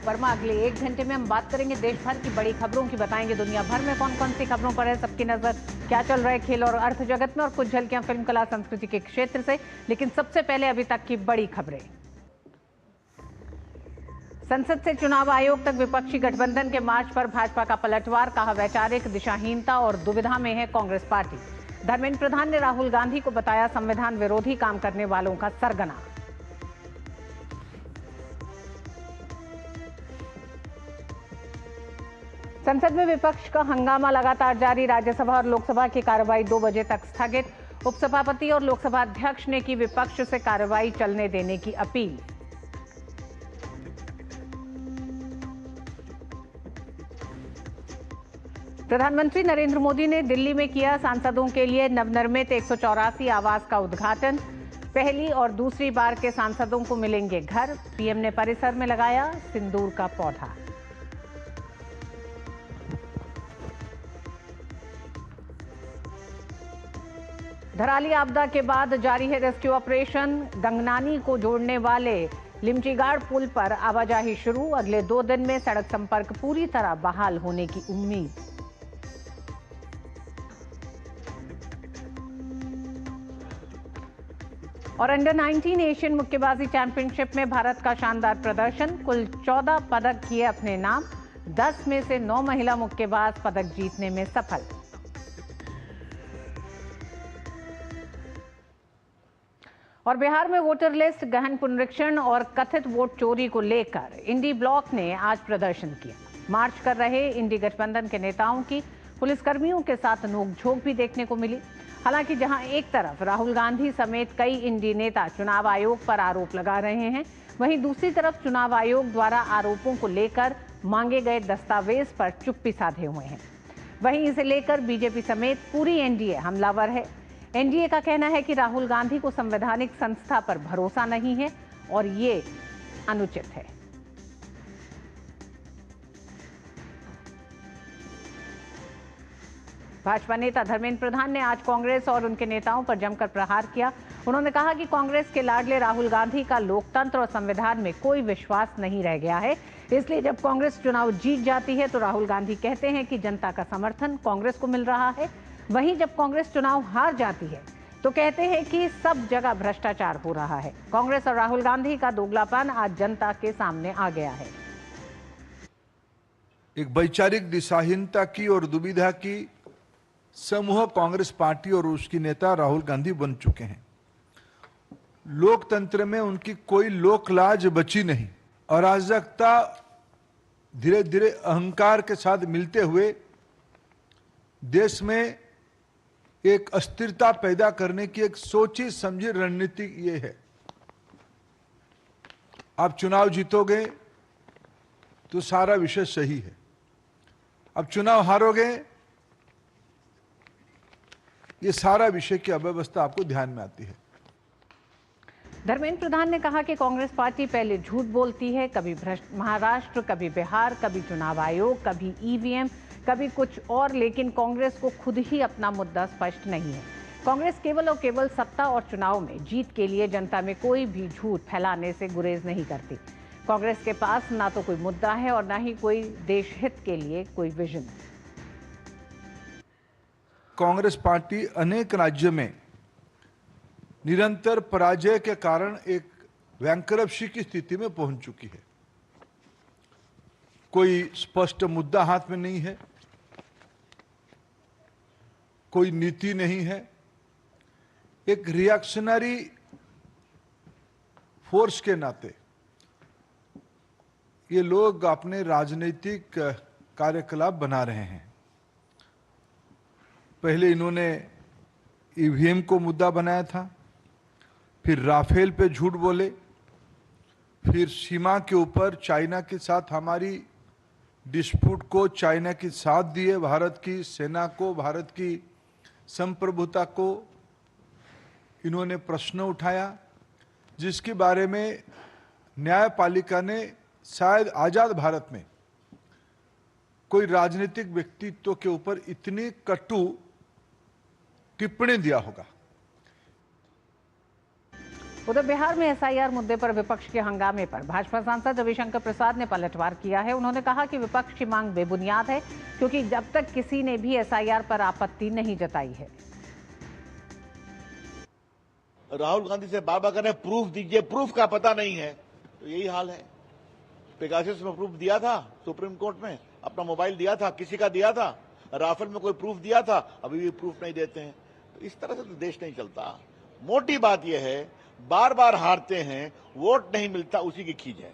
वर्मा। अगले 1 घंटे में हम बात करेंगे देश भर की बड़ी खबरों की, बताएंगे दुनिया भर में कौन कौन सी खबरों पर है सबकी नजर, क्या चल रहा है खेल और अर्थ जगत में, और कुछ झलकियां फिल्म कला संस्कृति के क्षेत्र से। लेकिन सबसे पहले अभी तक की बड़ी खबरें। संसद से चुनाव आयोग तक विपक्षी गठबंधन के मार्च पर भाजपा का पलटवार, कहा वैचारिक दिशाहीनता और दुविधा में है कांग्रेस पार्टी। धर्मेंद्र प्रधान ने राहुल गांधी को बताया संविधान विरोधी काम करने वालों का सरगना। संसद में विपक्ष का हंगामा लगातार जारी, राज्यसभा और लोकसभा की कार्रवाई 2 बजे तक स्थगित। उपसभापति और लोकसभा अध्यक्ष ने की विपक्ष से कार्रवाई चलने देने की अपील। प्रधानमंत्री नरेंद्र मोदी ने दिल्ली में किया सांसदों के लिए नवनिर्मित 184 आवास का उद्घाटन। पहली और दूसरी बार के सांसदों को मिलेंगे घर। पीएम ने परिसर में लगाया सिंदूर का पौधा। धराली आपदा के बाद जारी है रेस्क्यू ऑपरेशन। गंगनानी को जोड़ने वाले लिमचीगाड़ पुल पर आवाजाही शुरू। अगले 2 दिन में सड़क संपर्क पूरी तरह बहाल होने की उम्मीद। और अंडर 19 एशियन मुक्केबाजी चैंपियनशिप में भारत का शानदार प्रदर्शन, कुल 14 पदक किए अपने नाम। 10 में से 9 महिला मुक्केबाज पदक जीतने में सफल। और बिहार में वोटर लिस्ट गहन पुनरीक्षण और कथित वोट चोरी को लेकर इंडी ब्लॉक ने आज प्रदर्शन किया। मार्च कर रहे इंडी गठबंधन के नेताओं की पुलिसकर्मियों के साथ नोकझोंक भी देखने को मिली। हालांकि जहां एक तरफ राहुल गांधी समेत कई इंडी नेता चुनाव आयोग पर आरोप लगा रहे हैं, वहीं दूसरी तरफ चुनाव आयोग द्वारा आरोपों को लेकर मांगे गए दस्तावेज पर चुप्पी साधे हुए हैं। वहीं इसे लेकर बीजेपी समेत पूरी एनडीए हमलावर है। एनडीए का कहना है कि राहुल गांधी को संवैधानिक संस्था पर भरोसा नहीं है और ये अनुचित है। भाजपा नेता धर्मेंद्र प्रधान ने आज कांग्रेस और उनके नेताओं पर जमकर प्रहार किया। उन्होंने कहा कि कांग्रेस के लाडले राहुल गांधी का लोकतंत्र और संविधान में कोई विश्वास नहीं रह गया है, इसलिए जब कांग्रेस चुनाव जीत जाती है तो राहुल गांधी कहते हैं कि जनता का समर्थन कांग्रेस को मिल रहा है, वहीं जब कांग्रेस चुनाव हार जाती है तो कहते हैं कि सब जगह भ्रष्टाचार हो रहा है। कांग्रेस और राहुल गांधी का दोगलापन आज जनता के सामने आ गया है। एक वैचारिक दिशाहीनता की और दुविधा की समूह कांग्रेस पार्टी और उसकी नेता राहुल गांधी बन चुके हैं। लोकतंत्र में उनकी कोई लोकलाज बची नहीं। अराजकता धीरे धीरे अहंकार के साथ मिलते हुए देश में एक अस्थिरता पैदा करने की एक सोची समझी रणनीति ये है। आप चुनाव जीतोगे तो सारा विषय सही है, अब चुनाव हारोगे ये सारा विषय की अव्यवस्था आपको ध्यान में आती है। धर्मेंद्र प्रधान ने कहा कि कांग्रेस पार्टी पहले झूठ बोलती है, कभी महाराष्ट्र, कभी बिहार, कभी चुनाव आयोग, कभी ईवीएम, कभी कुछ और, लेकिन कांग्रेस को खुद ही अपना मुद्दा स्पष्ट नहीं है। कांग्रेस केवल और केवल सत्ता और चुनाव में जीत के लिए जनता में कोई भी झूठ फैलाने से गुरेज नहीं करती। कांग्रेस के पास ना तो कोई मुद्दा है और ना ही कोई देश हित के लिए कोई विजन। कांग्रेस पार्टी अनेक राज्यों में निरंतर पराजय के कारण एक बैंकरप्सी की स्थिति में पहुंच चुकी है। कोई स्पष्ट मुद्दा हाथ में नहीं है, कोई नीति नहीं है। एक रिएक्शनरी फोर्स के नाते ये लोग अपने राजनीतिक कार्यकलाप बना रहे हैं। पहले इन्होंने ईवीएम को मुद्दा बनाया था, फिर राफेल पे झूठ बोले, फिर सीमा के ऊपर चाइना के साथ हमारी डिस्प्यूट को चाइना के साथ दिए, भारत की सेना को, भारत की संप्रभुता को इन्होंने प्रश्न उठाया, जिसके बारे में न्यायपालिका ने शायद आजाद भारत में कोई राजनीतिक व्यक्तित्व के ऊपर इतनी कटु टिप्पणी दिया होगा। उधर बिहार में एसआईआर मुद्दे पर विपक्ष के हंगामे पर भाजपा सांसद रविशंकर प्रसाद ने पलटवार किया है। उन्होंने कहा कि विपक्ष की मांग बेबुनियाद है, क्योंकि जब तक किसी ने भी एसआईआर पर आपत्ति नहीं जताई है। राहुल गांधी से बार बार कह रहे हैं प्रूफ दीजिए, प्रूफ का पता नहीं है, तो यही हाल है। पेगासस में प्रूफ दिया था सुप्रीम कोर्ट में, अपना मोबाइल दिया था, किसी का दिया था। राफेल में कोई प्रूफ दिया था, अभी भी प्रूफ नहीं देते हैं। तो इस तरह से तो देश नहीं चलता। मोटी बात यह है, बार बार हारते हैं, वोट नहीं मिलता, उसी की खींच है।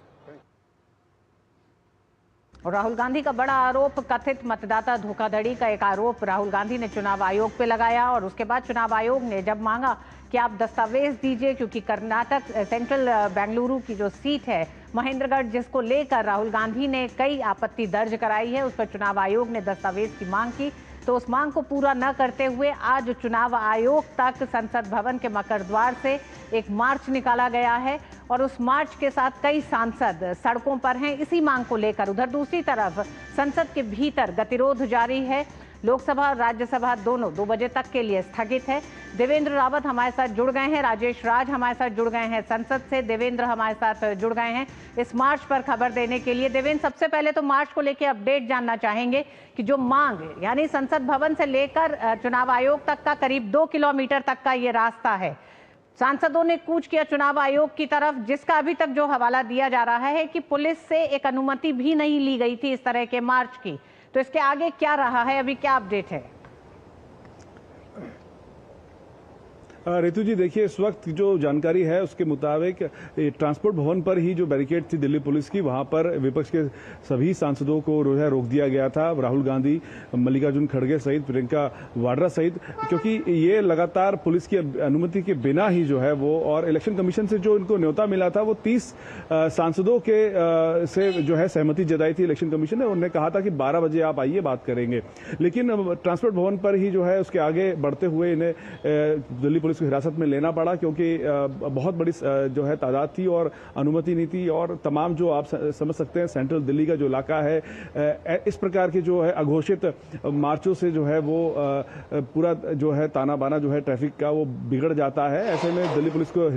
और राहुल गांधी का बड़ा आरोप, कथित मतदाता धोखाधड़ी का एक आरोप राहुल गांधी ने चुनाव आयोग पे लगाया। और उसके बाद चुनाव आयोग ने जब मांगा कि आप दस्तावेज दीजिए, क्योंकि कर्नाटक सेंट्रल बेंगलुरु की जो सीट है महेंद्रगढ़, जिसको लेकर राहुल गांधी ने कई आपत्ति दर्ज कराई है, उस पर चुनाव आयोग ने दस्तावेज की मांग की। तो उस मांग को पूरा न करते हुए आज चुनाव आयोग तक संसद भवन के मकर द्वार से एक मार्च निकाला गया है और उस मार्च के साथ कई सांसद सड़कों पर हैं इसी मांग को लेकर। उधर दूसरी तरफ संसद के भीतर गतिरोध जारी है। लोकसभा और राज्यसभा दोनों 2 बजे तक के लिए स्थगित है। देवेंद्र रावत हमारे साथ जुड़ गए हैं, राजेश राज हमारे साथ जुड़ गए हैं संसद से, देवेंद्र हमारे साथ जुड़ गए हैं इस मार्च पर खबर देने के लिए। देवेंद्र, सबसे पहले तो मार्च को लेकर अपडेट जानना चाहेंगे कि जो मांग यानी संसद भवन से लेकर चुनाव आयोग तक का करीब 2 किलोमीटर तक का ये रास्ता है, सांसदों ने कूच किया चुनाव आयोग की तरफ, जिसका अभी तक जो हवाला दिया जा रहा है कि पुलिस से एक अनुमति भी नहीं ली गई थी इस तरह के मार्च की। तो इसके आगे क्या रहा है, अभी क्या अपडेट है? रितु जी, देखिए इस वक्त जो जानकारी है उसके मुताबिक ट्रांसपोर्ट भवन पर ही जो बैरिकेड थी दिल्ली पुलिस की, वहां पर विपक्ष के सभी सांसदों को रोक दिया गया था। राहुल गांधी, मल्लिकार्जुन खड़गे सहित, प्रियंका वाड्रा सहित, क्योंकि ये लगातार पुलिस की अनुमति के बिना ही जो है वो, और इलेक्शन कमीशन से जो इनको न्योता मिला था वो 30 सांसदों के से जो है सहमति जताई थी इलेक्शन कमीशन ने। उन्होंने कहा था कि 12 बजे आप आइए, बात करेंगे। लेकिन ट्रांसपोर्ट भवन पर ही जो है उसके आगे बढ़ते हुए इन्हें दिल्ली पुलिस हिरासत में लेना पड़ा, क्योंकि बहुत बड़ी जो है तादाद थी और अनुमति नहीं थी। और तमाम जो आप समझ सकते हैं सेंट्रल दिल्ली का जो इलाका है, इस प्रकार के जो है अघोषित मार्चों से जो है वो पूरा जो है ताना बाना जो है ट्रैफिक का वो बिगड़ जाता है। ऐसे में दिल्ली पुलिस को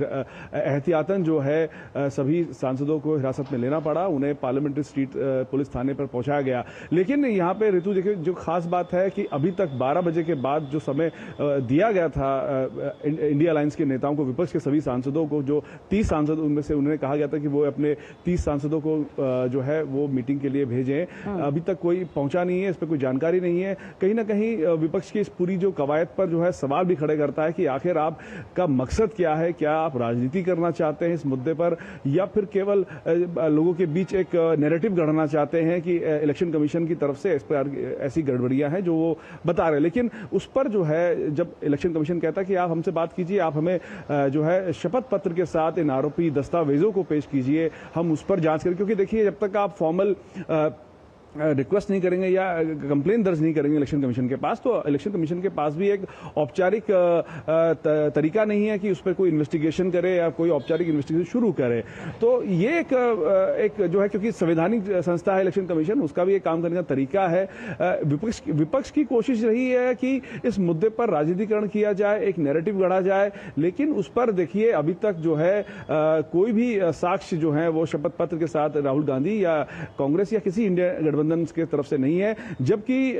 एहतियातन जो है सभी सांसदों को हिरासत में लेना पड़ा, उन्हें पार्लियामेंट्री स्ट्रीट पुलिस थाने पर पहुंचाया गया। लेकिन यहाँ पे ऋतु देखिए जो खास बात है कि अभी तक 12 बजे के बाद जो समय दिया गया था इंडिया अलायंस के नेताओं को, विपक्ष के सभी सांसदों को, जो 30 सांसद उनमें से उन्होंने कहा गया था कि वो अपने 30 सांसदों को जो है वो मीटिंग के लिए भेजें। अभी तक कोई पहुंचा नहीं है, इस पर कोई जानकारी नहीं है। कहीं ना कहीं विपक्ष की इस पूरी जो कवायद पर जो है सवाल भी खड़े करता है कि आखिर आपका मकसद क्या है, क्या आप राजनीति करना चाहते हैं इस मुद्दे पर, या फिर केवल लोगों के बीच एक नैरेटिव गढ़ना चाहते हैं कि इलेक्शन कमीशन की तरफ से ऐसी गड़बड़ियां हैं जो वो बता रहे हैं। लेकिन उस पर जो है जब इलेक्शन कमीशन कहता है कि आप हमसे बात कीजिए, आप हमें जो है शपथ पत्र के साथ इन आरोपी दस्तावेजों को पेश कीजिए, हम उस पर जांच करें। क्योंकि देखिए जब तक आप फॉर्मल रिक्वेस्ट नहीं करेंगे या कंप्लेन दर्ज नहीं करेंगे इलेक्शन कमीशन के पास, तो इलेक्शन कमीशन के पास भी एक औपचारिक तरीका नहीं है कि उस पर कोई इन्वेस्टिगेशन करे या कोई औपचारिक इन्वेस्टिगेशन शुरू करे। तो ये एक जो है, क्योंकि संवैधानिक संस्था है इलेक्शन कमीशन, उसका भी एक काम करने का तरीका है। विपक्ष की कोशिश रही है कि इस मुद्दे पर राजनीतिकरण किया जाए, एक नैरेटिव गढ़ा जाए, लेकिन उस पर देखिए अभी तक जो है कोई भी साक्ष्य जो है वो शपथ पत्र के साथ राहुल गांधी या कांग्रेस या किसी इंडिया गठबंधन के तरफ से नहीं है। जबकि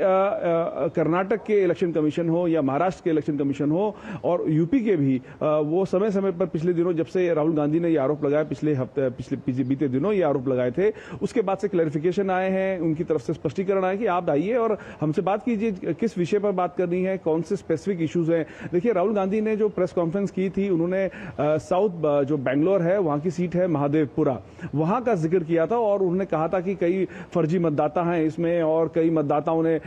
कर्नाटक के इलेक्शन कमीशन हो या महाराष्ट्र के इलेक्शन कमीशन हो और यूपी के भी वो समय समय पर पिछले दिनों, जब से राहुल गांधी ने ये आरोप लगाया, पिछले बीते दिनों ये आरोप लगाए थे, उसके बाद से क्लैरिफिकेशन आए हैं, उनकी तरफ से स्पष्टीकरण आए कि आप आइए और हमसे बात कीजिए, किस विषय पर बात करनी है, कौन से स्पेसिफिक इश्यूज हैं। देखिए राहुल गांधी ने जो प्रेस कॉन्फ्रेंस की थी, उन्होंने साउथ जो बैंगलोर है वहां की सीट है महादेवपुरा, वहां का जिक्र किया था और उन्होंने कहा था कि कई फर्जी मतदाता हैं इसमें और कई मतदाताओं ने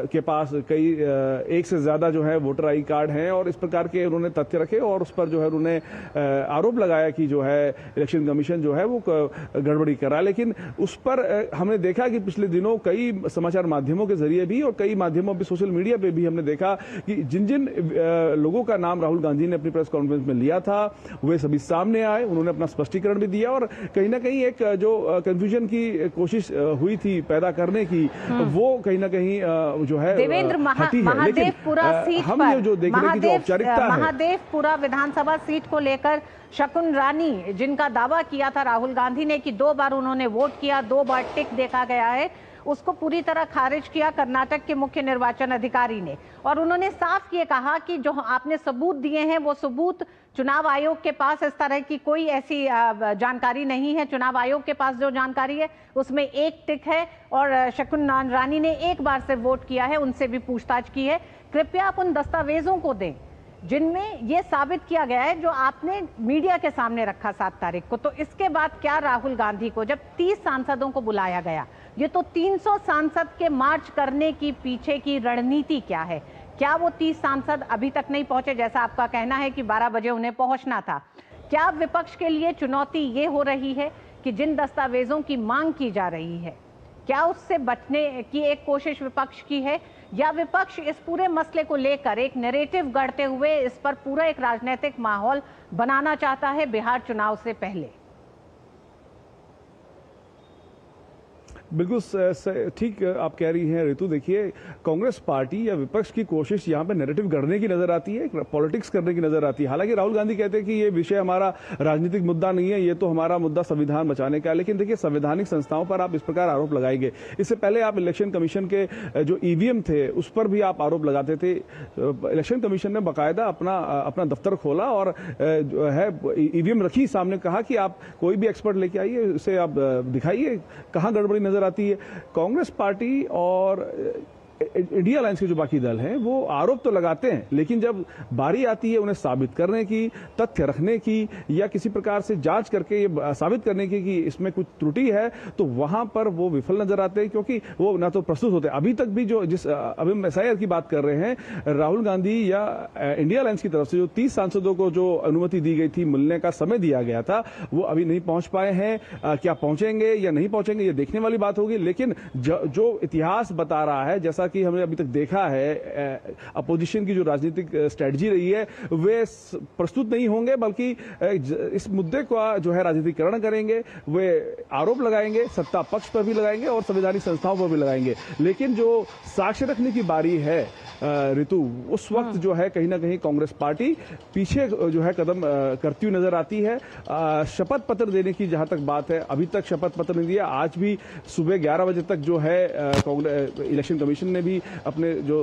के पास कई एक से ज्यादा जो है वोटर आई कार्ड हैं और इस प्रकार के उन्होंने तथ्य रखे और उस पर जो है उन्होंने आरोप लगाया कि जो है इलेक्शन कमीशन जो है वो गड़बड़ी करा। लेकिन उस पर हमने देखा कि पिछले दिनों कई समाचार माध्यमों के जरिए भी और कई माध्यमों पर, सोशल मीडिया पे भी हमने देखा कि जिन जिन लोगों का नाम राहुल गांधी ने अपनी प्रेस कॉन्फ्रेंस में लिया था वे सभी सामने आए, उन्होंने अपना स्पष्टीकरण भी दिया और कहीं ना कहीं एक जो कंफ्यूजन की कोशिश हुई थी पैदा करने की, वो कहीं ना कहीं जो है देवेंद्र महादेवपुरा सीट हम पर जो देख रहे हैं कि जो औपचारिकता है, महादेवपुरा विधानसभा सीट को लेकर शकुन रानी, जिनका दावा किया था राहुल गांधी ने कि 2 बार उन्होंने वोट किया, 2 बार टिक देखा गया है, उसको पूरी तरह खारिज किया कर्नाटक के मुख्य निर्वाचन अधिकारी ने। और उन्होंने साफ ये कहा कि जो आपने सबूत दिए हैं वो सबूत चुनाव आयोग के पास इस तरह की कोई ऐसी जानकारी नहीं है। चुनाव आयोग के पास जो जानकारी है उसमें 1 टिक है और शकुन रानी ने 1 बार से वोट किया है, उनसे भी पूछताछ की है। कृपया आप उन दस्तावेजों को दें जिनमें ये साबित किया गया है जो आपने मीडिया के सामने रखा 7 तारीख को। तो इसके बाद क्या राहुल गांधी को जब 30 सांसदों को बुलाया गया, ये तो 300 सांसद के मार्च करने की पीछे की रणनीति क्या है? क्या वो 30 सांसद अभी तक नहीं पहुंचे, जैसा आपका कहना है कि 12 बजे उन्हें पहुंचना था? क्या विपक्ष के लिए चुनौती ये हो रही है कि जिन दस्तावेजों की मांग की जा रही है, क्या उससे बचने की एक कोशिश विपक्ष की है, या विपक्ष इस पूरे मसले को लेकर एक नैरेटिव गढ़ते हुए इस पर पूरा एक राजनीतिक माहौल बनाना चाहता है बिहार चुनाव से पहले? बिल्कुल ठीक आप कह रही हैं ऋतु। देखिए, कांग्रेस पार्टी या विपक्ष की कोशिश यहाँ पे नैरेटिव गढ़ने की नजर आती है, पॉलिटिक्स करने की नजर आती है। हालांकि राहुल गांधी कहते हैं कि ये विषय हमारा राजनीतिक मुद्दा नहीं है, ये तो हमारा मुद्दा संविधान बचाने का है। लेकिन देखिए, संवैधानिक संस्थाओं पर आप इस प्रकार आरोप लगाएंगे। इससे पहले आप इलेक्शन कमीशन के जो ईवीएम थे उस पर भी आप आरोप लगाते थे। इलेक्शन कमीशन ने बाकायदा अपना दफ्तर खोला और जो है ईवीएम रखी सामने, कहा कि आप कोई भी एक्सपर्ट लेके आइए, उसे आप दिखाइए कहाँ गड़बड़ी नजर आती है। कांग्रेस पार्टी और इंडिया अलायंस के जो बाकी दल हैं वो आरोप तो लगाते हैं, लेकिन जब बारी आती है उन्हें साबित करने की, तथ्य रखने की, या किसी प्रकार से जांच करके ये साबित करने की कि इसमें कुछ त्रुटि है, तो वहां पर वो विफल नजर आते हैं, क्योंकि वो ना तो प्रस्तुत होते हैं। अभी तक भी अभी हम एसआईआर की बात कर रहे हैं, राहुल गांधी या इंडिया अलायंस की तरफ से जो 30 सांसदों को जो अनुमति दी गई थी, मिलने का समय दिया गया था, वो अभी नहीं पहुंच पाए हैं। क्या पहुंचेंगे या नहीं पहुंचेंगे ये देखने वाली बात होगी। लेकिन जो इतिहास बता रहा है, जैसा कि हमने अभी तक देखा है, अपोजिशन की जो राजनीतिक स्ट्रेटजी रही है, वे प्रस्तुत नहीं होंगे, बल्कि इस मुद्दे का जो है राजनीतिकरण करेंगे, वे आरोप लगाएंगे, सत्ता पक्ष पर भी लगाएंगे और संवैधानिक संस्थाओं पर भी लगाएंगे। लेकिन जो साक्ष्य रखने की बारी है ऋतु, उस वक्त जो है कहीं ना कहीं कांग्रेस पार्टी पीछे जो है कदम करती हुई नजर आती है। शपथ पत्र देने की जहां तक बात है, अभी तक शपथ पत्र नहीं दिया। आज भी सुबह 11 बजे तक जो है इलेक्शन कमीशन ने भी अपने जो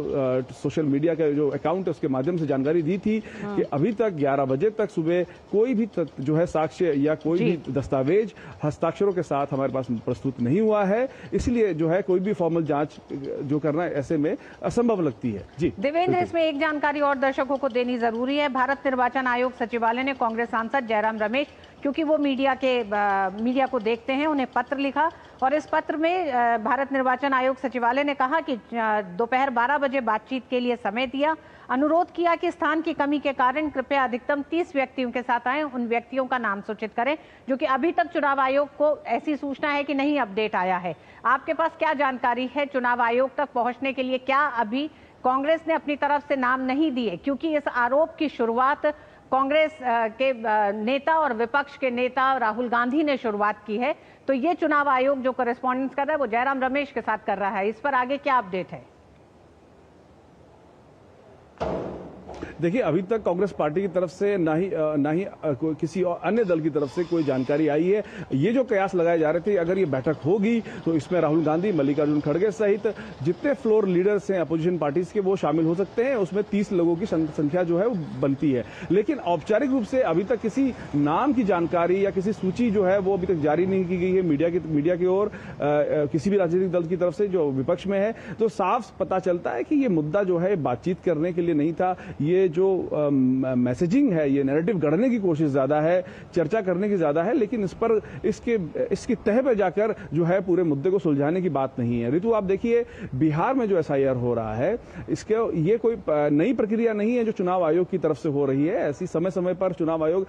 सोशल मीडिया का जो अकाउंट है उसके माध्यम से जानकारी दी थी कि अभी तक 11 बजे तक सुबह कोई भी जो है साक्ष्य या कोई भी दस्तावेज हस्ताक्षरों के साथ हमारे पास प्रस्तुत नहीं हुआ है। इसलिए जो है कोई भी फॉर्मल जांच जो करना ऐसे में असंभव लगती है। जी देवेंद्र, इसमें एक जानकारी और दर्शकों को देनी जरूरी है। भारत निर्वाचन आयोग सचिवालय ने कांग्रेस सांसद जयराम रमेश, क्योंकि वो मीडिया को देखते हैं, उन्हें पत्र लिखा और इस पत्र में भारत निर्वाचन आयोग सचिवालय ने कहा कि दोपहर 12 बजे बातचीत के लिए समय दिया, अनुरोध किया कि स्थान की कमी के कारण कृपया अधिकतम 30 व्यक्तियों के साथ आए, उन व्यक्तियों का नाम सूचित करें, जो कि अभी तक चुनाव आयोग को ऐसी सूचना है कि नहीं अपडेट आया है। आपके पास क्या जानकारी है? चुनाव आयोग तक पहुंचने के लिए क्या अभी कांग्रेस ने अपनी तरफ से नाम नहीं दिए? क्योंकि इस आरोप की शुरुआत कांग्रेस के नेता और विपक्ष के नेता राहुल गांधी ने शुरुआत की है, तो ये चुनाव आयोग जो कॉरेस्पॉन्डेंस कर रहा है वो जयराम रमेश के साथ कर रहा है। इस पर आगे क्या अपडेट है? देखिए, अभी तक कांग्रेस पार्टी की तरफ से ना ही किसी और अन्य दल की तरफ से कोई जानकारी आई है। ये जो कयास लगाए जा रहे थे, अगर ये बैठक होगी तो इसमें राहुल गांधी, मल्लिकार्जुन खड़गे सहित जितने फ्लोर लीडर्स हैं अपोजिशन पार्टीज के वो शामिल हो सकते हैं। उसमें 30 लोगों की संख्या जो है वो बनती है। लेकिन औपचारिक रूप से अभी तक किसी नाम की जानकारी या किसी सूची जो है वो अभी तक जारी नहीं की गई है मीडिया की ओर, किसी भी राजनीतिक दल की तरफ से जो विपक्ष में है। तो साफ पता चलता है कि ये मुद्दा जो है बातचीत करने के लिए नहीं था। ये जो मैसेजिंग है, ये नैरेटिव गढ़ने की कोशिश ज्यादा है, चर्चा करने की ज्यादा है, लेकिन इस पर इसकी तह पे जाकर जो है पूरे मुद्दे को सुलझाने की बात नहीं है। ऋतु, आप देखिए बिहार में जो एसआईआर हो रहा है, ये कोई नई प्रक्रिया नहीं है जो चुनाव आयोग की तरफ से हो रही है। ऐसी समय समय पर चुनाव आयोग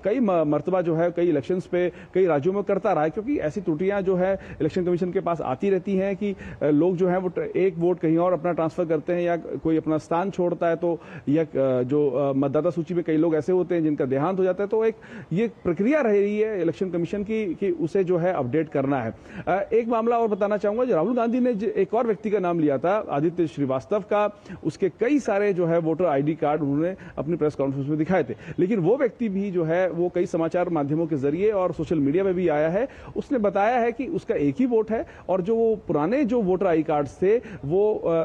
कई मर्तबा जो है कई इलेक्शंस पे कई राज्यों में करता रहा है, क्योंकि ऐसी त्रुटियां जो है इलेक्शन कमीशन के पास आती रहती हैं कि लोग जो है वो एक वोट कहीं और अपना ट्रांसफर करते हैं या कोई अपना स्थान छोड़ता है तो या जो मतदाता सूची में कई लोग ऐसे होते हैं जिनका देहांत हो जाता है, तो एक ये प्रक्रिया रह रही है इलेक्शन कमीशन की कि उसे जो है अपडेट करना है। एक मामला और बताना चाहूंगा, जो राहुल गांधी ने एक और व्यक्ति का नाम लिया था, आदित्य श्रीवास्तव का, उसके कई सारे जो है वोटर आईडी कार्ड उन्होंने अपनी प्रेस कॉन्फ्रेंस में दिखाए थे, लेकिन वो व्यक्ति भी जो है वो कई समाचार माध्यमों के जरिए और सोशल मीडिया में भी आया है, उसने बताया है कि उसका एक ही वोट है और जो वो पुराने जो वोटर आई कार्ड्स थे वो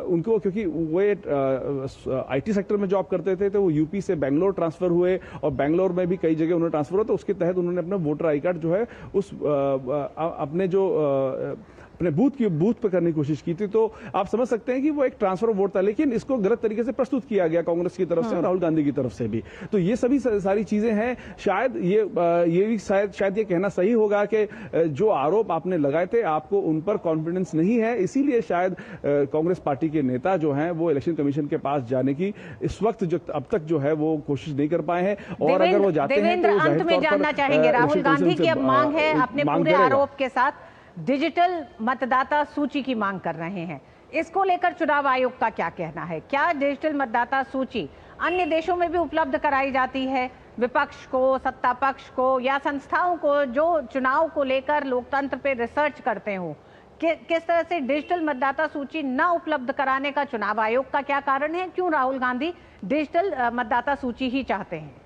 उनको, क्योंकि वो आईटी सेक्टर में जॉब करते थे, तो वो यूपी से बेंगलोर ट्रांसफर हुए और बेंगलोर में भी कई जगह उन्होंने ट्रांसफर हुआ, तो उसके तहत उन्होंने अपना वोटर आई कार्ड जो है उस अपने जो अपने बूथ पे करने की कोशिश की थी। तो आप समझ सकते हैं कि वो एक ट्रांसफर ऑफ वोट था, लेकिन इसको गलत तरीके से प्रस्तुत किया गया कांग्रेस की तरफ से और राहुल गांधी की तरफ से भी। तो ये सभी सारी चीजें हैं। शायद ये भी शायद ये कहना सही होगा कि जो आरोप आपने लगाए थे आपको उन पर कॉन्फिडेंस नहीं है, इसीलिए शायद कांग्रेस पार्टी के नेता जो हैं वो इलेक्शन कमीशन के पास जाने की इस वक्त जो अब तक जो है वो कोशिश नहीं कर पाए हैं। और अगर वो जाते हैं तो अंत में जानना चाहेंगे, राहुल गांधी की अब मांग है, अपने पूरे आरोप के साथ डिजिटल मतदाता सूची की मांग कर रहे हैं। इसको लेकर चुनाव आयोग का क्या कहना है? क्या डिजिटल मतदाता सूची अन्य देशों में भी उपलब्ध कराई जाती है विपक्ष को, सत्ता पक्ष को या संस्थाओं को जो चुनाव को लेकर लोकतंत्र पे रिसर्च करते हो? किस तरह से डिजिटल मतदाता सूची न उपलब्ध कराने का चुनाव आयोग का क्या कारण है? क्यों राहुल गांधी डिजिटल मतदाता सूची ही चाहते हैं?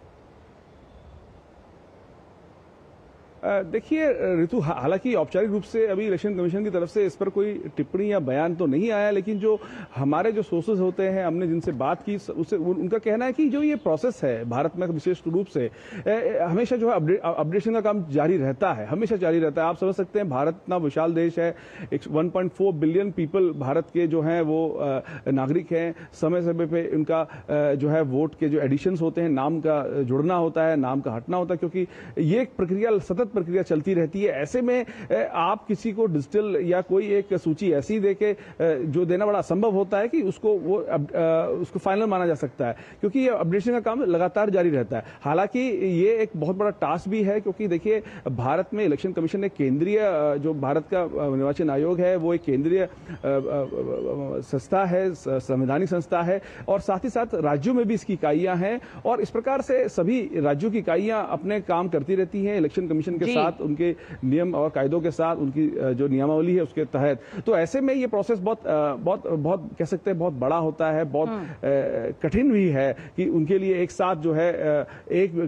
देखिए ऋतु, हालांकि औपचारिक रूप से अभी इलेक्शन कमीशन की तरफ से इस पर कोई टिप्पणी या बयान तो नहीं आया, लेकिन जो हमारे जो सोर्सेज होते हैं, हमने जिनसे बात की, उससे उनका कहना है कि जो ये प्रोसेस है भारत में विशेष रूप से हमेशा जो है अपडेशन का काम जारी रहता है, हमेशा जारी रहता है। आप समझ सकते हैं भारत इतना विशाल देश है, 1.4 बिलियन पीपल भारत के जो हैं वो नागरिक हैं। समय समय पे उनका जो है वोट के जो एडिशंस होते हैं, नाम का जुड़ना होता है, नाम का हटना होता है, क्योंकि ये प्रक्रिया सतत प्रक्रिया चलती रहती है। ऐसे में आप किसी को डिजिटल या कोई एक सूची ऐसी देके जो देना बड़ा असंभव होता है कि उसको फाइनल माना जा सकता है, क्योंकि ये अपडेशन का काम लगातार जारी रहता है। हालांकि ये एक बहुत बड़ा टास्क भी है, क्योंकि देखिए भारत में इलेक्शन कमीशन एक केंद्रीय, जो भारत का निर्वाचन आयोग है वो एक केंद्रीय संस्था है, संवैधानिक संस्था है, और साथ ही साथ राज्यों में भी इसकी इकाइयां हैं, और इस प्रकार से सभी राज्यों की इकाइयां अपने काम करती रहती हैं इलेक्शन कमीशन के साथ, उनके नियम और कायदों के साथ, उनकी जो नियमावली है उसके तहत। तो ऐसे में ये प्रोसेस बहुत कह सकते हैं बहुत बड़ा होता है, बहुत कठिन भी है कि उनके लिए एक साथ जो है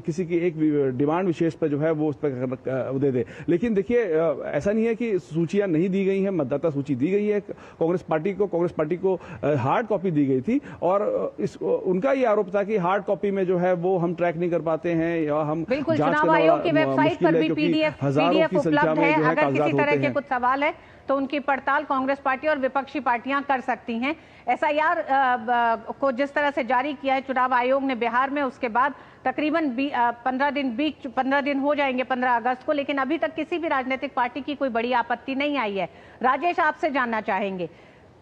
किसी की एक डिमांड विशेष पर जो है वो उस पर दे दे। लेकिन देखिए ऐसा नहीं है कि सूचियां नहीं दी गई हैं, मतदाता सूची दी गई है कांग्रेस पार्टी को हार्ड कॉपी दी गई थी, और उनका ये आरोप था कि हार्ड कॉपी में जो है वो हम ट्रैक नहीं कर पाते हैं, या हम चुनाव आयोग की वेबसाइट पर भी पीडीएफ उपलब्ध है। अगर किसी तरह के कुछ सवाल है तो उनकी पड़ताल कांग्रेस पार्टी और विपक्षी पार्टियां कर सकती हैं। एसआईआर को जिस तरह से जारी किया है चुनाव आयोग ने बिहार में, उसके बाद तकरीबन 15 दिन हो जाएंगे 15 अगस्त को, लेकिन अभी तक किसी भी राजनीतिक पार्टी की कोई बड़ी आपत्ति नहीं आई है। राजेश, आपसे जानना चाहेंगे,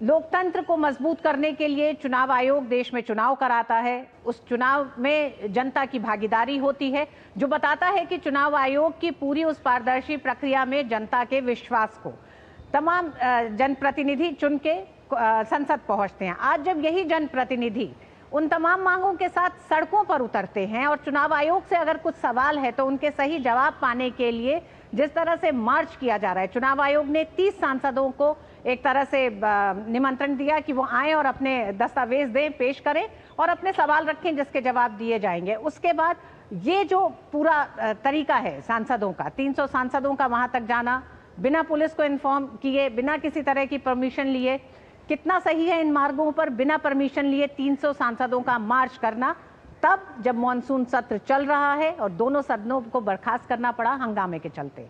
लोकतंत्र को मजबूत करने के लिए चुनाव आयोग देश में चुनाव कराता है, उस चुनाव में जनता की भागीदारी होती है, जो बताता है कि चुनाव आयोग की पूरी उस पारदर्शी प्रक्रिया में जनता के विश्वास को तमाम जनप्रतिनिधि चुन के संसद पहुंचते हैं। आज जब यही जनप्रतिनिधि उन तमाम मांगों के साथ सड़कों पर उतरते हैं और चुनाव आयोग से अगर कुछ सवाल है तो उनके सही जवाब पाने के लिए जिस तरह से मार्च किया जा रहा है, चुनाव आयोग ने 30 सांसदों को एक तरह से निमंत्रण दिया कि वो आए और अपने दस्तावेज दें, पेश करें और अपने सवाल रखें जिसके जवाब दिए जाएंगे। उसके बाद ये जो पूरा तरीका है सांसदों का, 300 सांसदों का वहां तक जाना, बिना पुलिस को इन्फॉर्म किए, बिना किसी तरह की परमिशन लिए, कितना सही है इन मार्गों पर बिना परमिशन लिए 300 सांसदों का मार्च करना, तब जब मॉनसून सत्र चल रहा है और दोनों सदनों को बर्खास्त करना पड़ा हंगामे के चलते।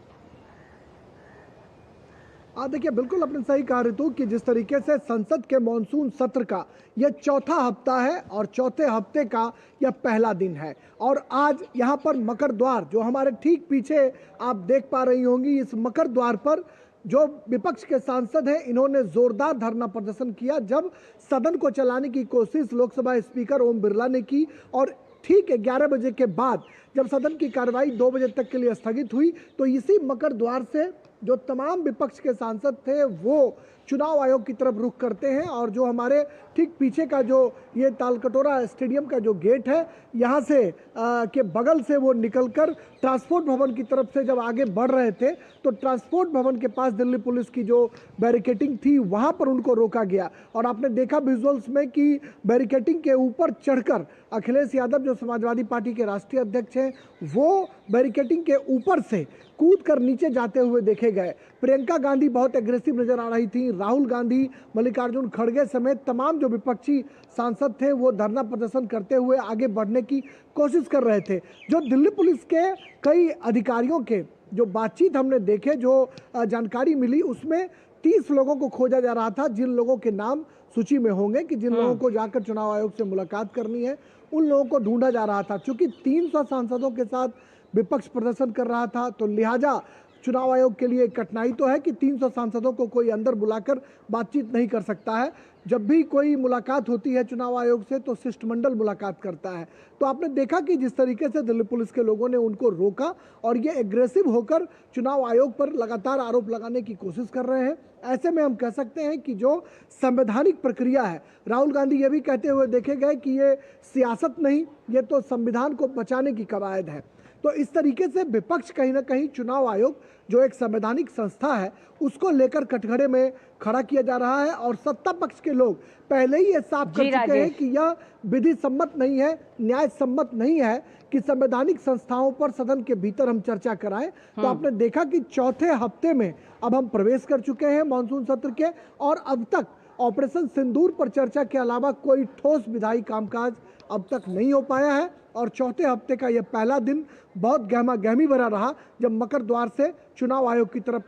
देखिए बिल्कुल आपने सही कहा ऋतु कि जिस तरीके से संसद के मॉनसून सत्र का यह चौथा हफ्ता है और चौथे हफ्ते का यह पहला दिन है, और आज यहाँ पर मकर द्वार जो हमारे ठीक पीछे आप देख पा रही होंगी, इस मकर द्वार पर जो विपक्ष के सांसद हैं इन्होंने जोरदार धरना प्रदर्शन किया जब सदन को चलाने की कोशिश लोकसभा स्पीकर ओम बिरला ने की, और ठीक 11 बजे के बाद जब सदन की कार्रवाई 2 बजे तक के लिए स्थगित हुई तो इसी मकर द्वार से जो तमाम विपक्ष के सांसद थे वो चुनाव आयोग की तरफ रुख करते हैं और जो हमारे ठीक पीछे का जो ये तालकटोरा स्टेडियम का जो गेट है यहाँ से के बगल से वो निकलकर ट्रांसपोर्ट भवन की तरफ से जब आगे बढ़ रहे थे तो ट्रांसपोर्ट भवन के पास दिल्ली पुलिस की जो बैरिकेटिंग थी वहाँ पर उनको रोका गया। और आपने देखा विजुअल्स में कि बैरिकेटिंग के ऊपर चढ़कर अखिलेश यादव जो समाजवादी पार्टी के राष्ट्रीय अध्यक्ष हैं वो बैरिकेटिंग के ऊपर से कूद कर नीचे जाते हुए देखे गए। प्रियंका गांधी बहुत एग्रेसिव नजर आ रही थी। राहुल गांधी, मल्लिकार्जुन खड़गे समेत तमाम जो विपक्षी सांसद थे वो धरना प्रदर्शन करते हुए आगे बढ़ने की कोशिश कर रहे थे। जो दिल्ली पुलिस के कई अधिकारियों के जो बातचीत हमने देखे, जो जानकारी मिली, उसमें 30 लोगों को खोजा जा रहा था जिन लोगों के नाम सूची में होंगे कि जिन लोगों को जाकर चुनाव आयोग से मुलाकात करनी है उन लोगों को ढूंढा जा रहा था। क्योंकि 300 सांसदों के साथ विपक्ष प्रदर्शन कर रहा था तो लिहाजा चुनाव आयोग के लिए कठिनाई तो है कि 300 सांसदों को कोई अंदर बुलाकर बातचीत नहीं कर सकता है। जब भी कोई मुलाकात होती है चुनाव आयोग से तो शिष्टमंडल मुलाकात करता है। तो आपने देखा कि जिस तरीके से दिल्ली पुलिस के लोगों ने उनको रोका और ये एग्रेसिव होकर चुनाव आयोग पर लगातार आरोप लगाने की कोशिश कर रहे हैं। ऐसे में हम कह सकते हैं कि जो संवैधानिक प्रक्रिया है, राहुल गांधी ये भी कहते हुए देखे गए कि ये सियासत नहीं, ये तो संविधान को बचाने की कवायद है। तो इस तरीके से विपक्ष कहीं ना कहीं चुनाव आयोग जो एक संवैधानिक संस्था है उसको लेकर कटघरे में खड़ा किया जा रहा है। और सत्ता पक्ष के लोग पहले ही ये साफ कर चुके हैं कि यह विधि सम्मत नहीं है, न्याय सम्मत नहीं है कि संवैधानिक संस्थाओं पर सदन के भीतर हम चर्चा कराएं। तो आपने देखा कि चौथे हफ्ते में अब हम प्रवेश कर चुके हैं मॉनसून सत्र के और अब तक ऑपरेशन सिंदूर पर चर्चा के अलावा कोई ठोस विधायी कामकाज अब तक नहीं हो पाया है। और चौथे हफ्ते का यह पहला दिन बहुत गहमा गहमी भरा रहा जब मकर द्वार से चुनाव आयोग की तरफ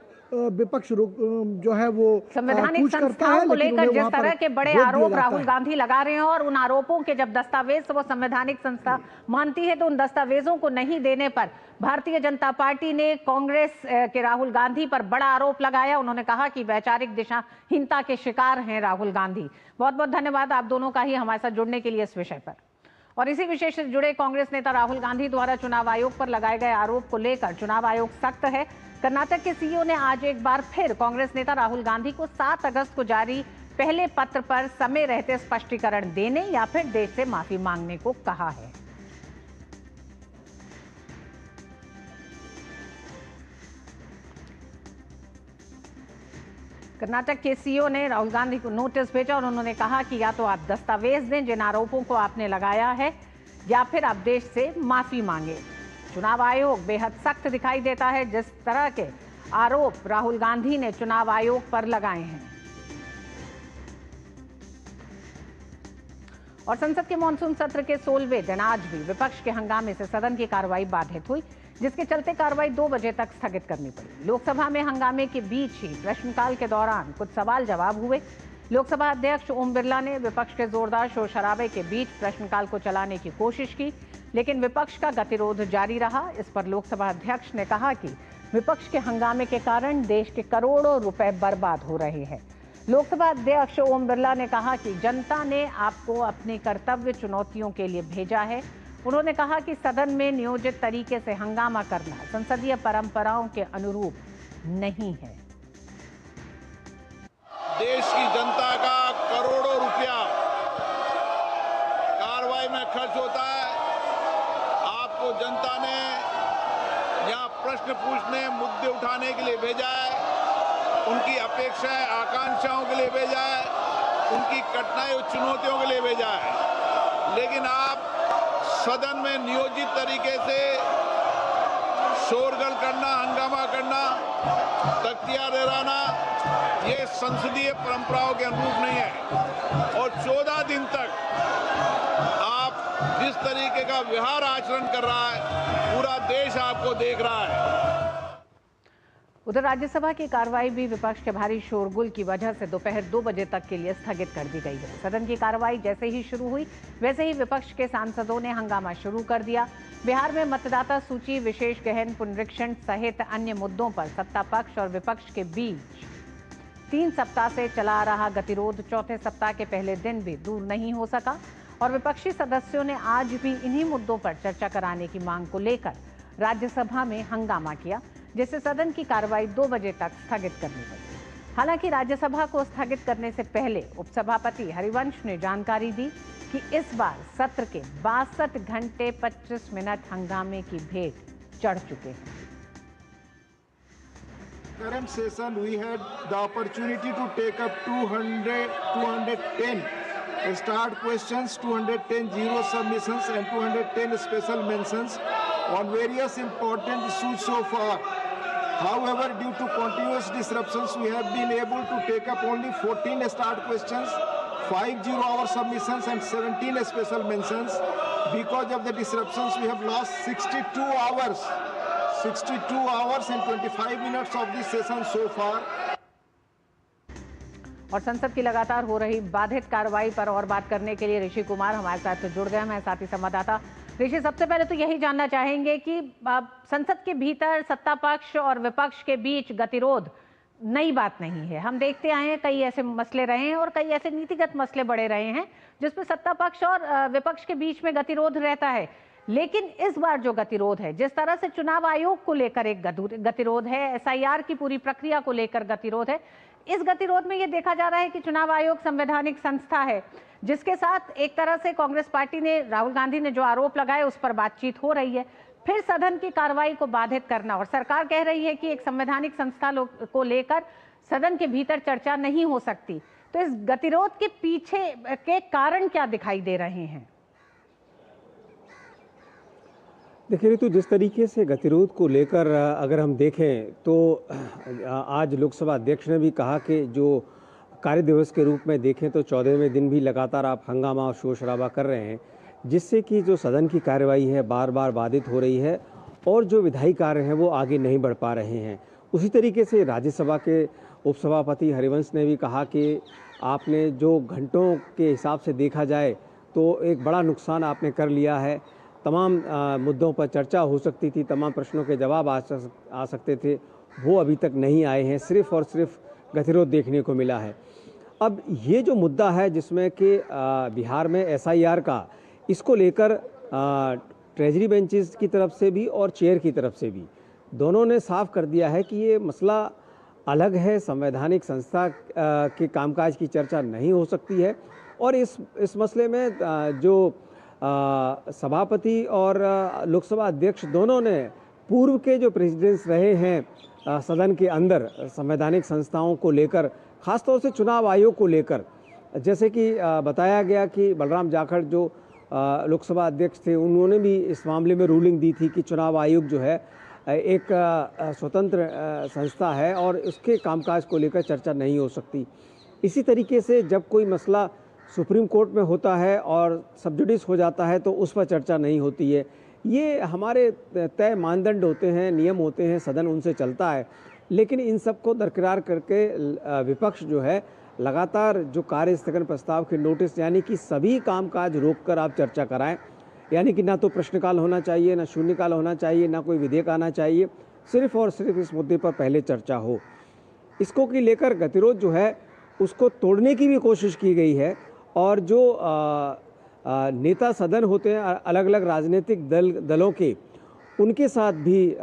विपक्ष जो है वो संवैधानिक संस्थाओं को लेकर जिस तरह के बड़े आरोप राहुल गांधी लगा रहे हैं और उन आरोपों के जब दस्तावेज वो संवैधानिक संस्था मानती है तो उन दस्तावेजों को नहीं देने पर भारतीय जनता पार्टी ने कांग्रेस के राहुल गांधी पर बड़ा आरोप लगाया। उन्होंने कहा कि वैचारिक दिशाहीनता के शिकार हैं राहुल गांधी। बहुत बहुत धन्यवाद आप दोनों का ही हमारे साथ जुड़ने के लिए इस विषय पर। और इसी विषय से जुड़े कांग्रेस नेता राहुल गांधी द्वारा चुनाव आयोग पर लगाए गए आरोप को लेकर चुनाव आयोग सख्त है। कर्नाटक के सीईओ ने आज एक बार फिर कांग्रेस नेता राहुल गांधी को 7 अगस्त को जारी पहले पत्र पर समय रहते स्पष्टीकरण देने या फिर देश से माफी मांगने को कहा है। कर्नाटक के सीईओ ने राहुल गांधी को नोटिस भेजा और उन्होंने कहा कि या तो आप दस्तावेज दें जिन आरोपों को आपने लगाया है या फिर आप देश से माफी मांगे। चुनाव आयोग बेहद सख्त दिखाई देता है जिस तरह के आरोप राहुल गांधी ने चुनाव आयोग पर लगाए हैं। और संसद के मानसून सत्र के 16वें दिन आज भी विपक्ष के हंगामे से सदन की कार्रवाई बाधित हुई, जिसके चलते कार्रवाई 2 बजे तक स्थगित करनी पड़ी। लोकसभा में हंगामे के बीच ही प्रश्नकाल के दौरान कुछ सवाल जवाब हुए। लोकसभा अध्यक्ष ओम बिरला ने विपक्ष के जोरदार शोर शराबे के बीच प्रश्नकाल को चलाने की कोशिश की, लेकिन विपक्ष का गतिरोध जारी रहा। इस पर लोकसभा अध्यक्ष ने कहा कि विपक्ष के हंगामे के कारण देश के करोड़ों रुपए बर्बाद हो रहे हैं। लोकसभा अध्यक्ष ओम बिरला ने कहा कि जनता ने आपको अपने कर्तव्य चुनौतियों के लिए भेजा है। उन्होंने कहा कि सदन में नियोजित तरीके से हंगामा करना संसदीय परंपराओं के अनुरूप नहीं है। देश की जनता का करोड़ों रुपया कार्रवाई में खर्च होता है। आपको जनता ने यहाँ प्रश्न पूछने, मुद्दे उठाने के लिए भेजा है, उनकी अपेक्षाएं, आकांक्षाओं के लिए भेजा है, उनकी कठिनाई और चुनौतियों के लिए भेजा है। लेकिन आप सदन में नियोजित तरीके से शोरगुल करना, हंगामा करना, तख्तियां लहराना, ये संसदीय परंपराओं के अनुरूप नहीं है। और 14 दिन तक आप जिस तरीके का व्यवहार आचरण कर रहा है, पूरा देश आपको देख रहा है। उधर राज्यसभा की कार्रवाई भी विपक्ष के भारी शोरगुल की वजह से दोपहर 2 बजे तक के लिए स्थगित कर दी गई है। सदन की कार्रवाई जैसे ही शुरू हुई वैसे ही विपक्ष के सांसदों ने हंगामा शुरू कर दिया। बिहार में मतदाता सूची विशेष गहन पुनरीक्षण सहित अन्य मुद्दों पर सत्ता पक्ष और विपक्ष के बीच 3 सप्ताह से चला आ रहा गतिरोध चौथे सप्ताह के पहले दिन भी दूर नहीं हो सका और विपक्षी सदस्यों ने आज भी इन्हीं मुद्दों पर चर्चा कराने की मांग को लेकर राज्यसभा में हंगामा किया, जिससे सदन की कार्रवाई 2 बजे तक स्थगित करनी पड़ी। हालांकि राज्यसभा को स्थगित करने से पहले उपसभापति हरिवंश ने जानकारी दी कि इस बार सत्र के 62 घंटे 25 मिनट हंगामे की भेंट चढ़ चुके हैं। Current session we had the opportunity to take up 210 start questions, 210 zero submissions and 210 special mentions on various important issues so far. However, due to continuous disruptions, we have been able to take up only 14 start questions, 5 zero-hour submissions and 17 special mentions. Because of the disruptions, we have lost 62 hours and 25 minutes of this session so far. और संसद की लगातार हो रही बाधित कार्रवाई पर और बात करने के लिए ऋषि कुमार हमारे साथ जुड़ गए हैं, साथी संवाददाता। ऋषि, सबसे पहले तो यही जानना चाहेंगे कि संसद के भीतर सत्ता पक्ष और विपक्ष के बीच गतिरोध नई बात नहीं है। हम देखते आए हैं कई ऐसे मसले रहे हैं और कई ऐसे नीतिगत मसले बड़े रहे हैं जिसमें सत्ता पक्ष और विपक्ष के बीच में गतिरोध रहता है। लेकिन इस बार जो गतिरोध है, जिस तरह से चुनाव आयोग को लेकर एक गतिरोध है, SIR की पूरी प्रक्रिया को लेकर गतिरोध है, इस गतिरोध में ये देखा जा रहा है कि चुनाव आयोग संवैधानिक संस्था है जिसके साथ एक तरह से कांग्रेस पार्टी ने, राहुल गांधी ने जो आरोप लगाए उस पर बातचीत हो रही है। फिर सदन की कार्रवाई को बाधित करना, और सरकार कह रही है कि एक संवैधानिक संस्था को लेकर सदन के भीतर चर्चा नहीं हो सकती। तो इस गतिरोध के पीछे के कारण क्या दिखाई दे रहे हैं? देखिए ऋतु, जिस तरीके से गतिरोध को लेकर अगर हम देखें तो आज लोकसभा अध्यक्ष ने भी कहा कि जो कार्य दिवस के रूप में देखें तो 14वें दिन भी लगातार आप हंगामा और शोर शराबा कर रहे हैं, जिससे कि जो सदन की कार्यवाही है बार बार बाधित हो रही है और जो विधायी कार्य हैं वो आगे नहीं बढ़ पा रहे हैं। उसी तरीके से राज्यसभा के उपसभापति हरिवंश ने भी कहा कि आपने जो घंटों के हिसाब से देखा जाए तो एक बड़ा नुकसान आपने कर लिया है। तमाम मुद्दों पर चर्चा हो सकती थी, तमाम प्रश्नों के जवाब आ सकते थे, वो अभी तक नहीं आए हैं, सिर्फ और सिर्फ गतिरोध देखने को मिला है। अब ये जो मुद्दा है जिसमें कि बिहार में SIR का, इसको लेकर ट्रेजरी बेंचेस की तरफ से भी और चेयर की तरफ से भी दोनों ने साफ कर दिया है कि ये मसला अलग है, संवैधानिक संस्था के कामकाज की चर्चा नहीं हो सकती है। और इस मसले में जो सभापति और लोकसभा अध्यक्ष दोनों ने पूर्व के जो प्रेसिडेंट्स रहे हैं सदन के अंदर संवैधानिक संस्थाओं को लेकर, ख़ासतौर से चुनाव आयोग को लेकर, जैसे कि बताया गया कि बलराम जाखड़ जो लोकसभा अध्यक्ष थे उन्होंने भी इस मामले में रूलिंग दी थी कि चुनाव आयोग जो है एक स्वतंत्र संस्था है और उसके कामकाज को लेकर चर्चा नहीं हो सकती। इसी तरीके से जब कोई मसला सुप्रीम कोर्ट में होता है और सब जुडिस हो जाता है तो उस पर चर्चा नहीं होती है। ये हमारे तय मानदंड होते हैं, नियम होते हैं, सदन उनसे चलता है। लेकिन इन सब को दरकिरार करके विपक्ष जो है लगातार जो कार्य स्थगन प्रस्ताव के नोटिस, यानी कि सभी कामकाज रोककर आप चर्चा कराएं, यानी कि ना तो प्रश्नकाल होना चाहिए, ना शून्यकाल होना चाहिए, ना कोई विधेयक आना चाहिए, सिर्फ और सिर्फ इस मुद्दे पर पहले चर्चा हो। इसको की लेकर गतिरोध जो है उसको तोड़ने की भी कोशिश की गई है। और जो नेता सदन होते हैं अलग अलग राजनीतिक दलों के, उनके साथ भी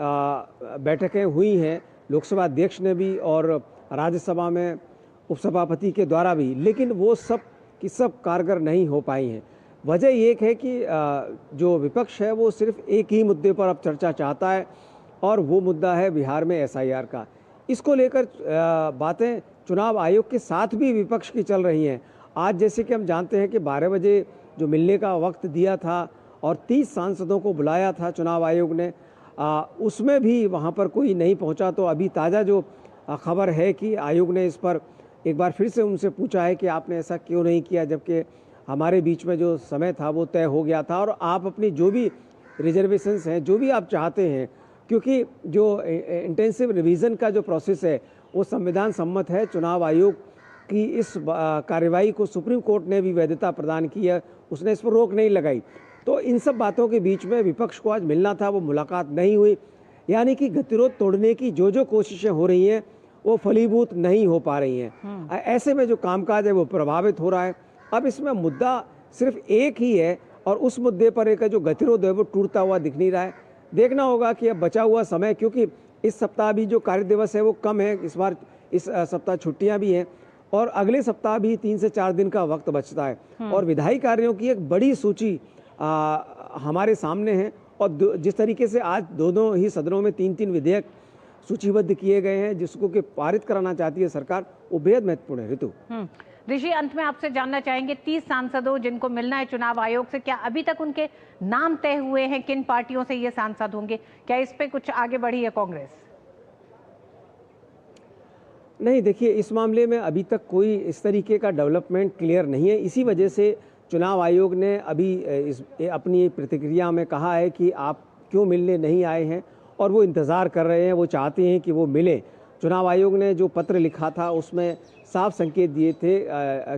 बैठकें हुई हैं, लोकसभा अध्यक्ष ने भी और राज्यसभा में उपसभापति के द्वारा भी, लेकिन वो सब की सब कारगर नहीं हो पाई हैं। वजह ये है कि जो विपक्ष है वो सिर्फ एक ही मुद्दे पर अब चर्चा चाहता है और वो मुद्दा है बिहार में SIR का। इसको लेकर बातें चुनाव आयोग के साथ भी विपक्ष की चल रही हैं। आज जैसे कि हम जानते हैं कि 12 बजे जो मिलने का वक्त दिया था और 30 सांसदों को बुलाया था चुनाव आयोग ने, उसमें भी वहां पर कोई नहीं पहुंचा। तो अभी ताज़ा जो खबर है कि आयोग ने इस पर एक बार फिर से उनसे पूछा है कि आपने ऐसा क्यों नहीं किया, जबकि हमारे बीच में जो समय था वो तय हो गया था और आप अपनी जो भी रिजर्वेशंस हैं, जो भी आप चाहते हैं, क्योंकि जो इंटेंसिव रिवीजन का जो प्रोसेस है वो संविधान सम्मत है। चुनाव आयोग की इस कार्यवाही को सुप्रीम कोर्ट ने भी वैधता प्रदान की है, उसने इस पर रोक नहीं लगाई। तो इन सब बातों के बीच में विपक्ष को आज मिलना था, वो मुलाकात नहीं हुई, यानी कि गतिरोध तोड़ने की जो कोशिशें हो रही हैं वो फलीभूत नहीं हो पा रही हैं। ऐसे में जो कामकाज है वो प्रभावित हो रहा है। अब इसमें मुद्दा सिर्फ एक ही है और उस मुद्दे पर एक जो गतिरोध है वो टूटता हुआ दिख नहीं रहा है। देखना होगा कि अब बचा हुआ समय, क्योंकि इस सप्ताह भी जो कार्य दिवस है वो कम है, इस बार इस सप्ताह छुट्टियां भी हैं और अगले सप्ताह भी 3 से 4 दिन का वक्त बचता है और विधायी कार्यों की एक बड़ी सूची हमारे सामने है और जिस तरीके से आज दोनों ही सदनों में 3-3 विधेयक सूचीबद्ध किए गए हैं जिसको कि पारित कराना चाहती है सरकार, वो बेहद महत्वपूर्ण है। ऋतु, ऋषि, अंत में आपसे जानना चाहेंगे 30 सांसदों जिनको मिलना है चुनाव आयोग से, क्या अभी तक उनके नाम तय हुए हैं? किन पार्टियों से ये सांसद होंगे? क्या इस पे कुछ आगे बढ़ी है कांग्रेस? नहीं, देखिए इस मामले में अभी तक कोई इस तरीके का डेवलपमेंट क्लियर नहीं है। इसी वजह से चुनाव आयोग ने अभी अपनी प्रतिक्रिया में कहा है कि आप क्यों मिलने नहीं आए हैं और वो इंतज़ार कर रहे हैं, वो चाहते हैं कि वो मिलें। चुनाव आयोग ने जो पत्र लिखा था उसमें साफ संकेत दिए थे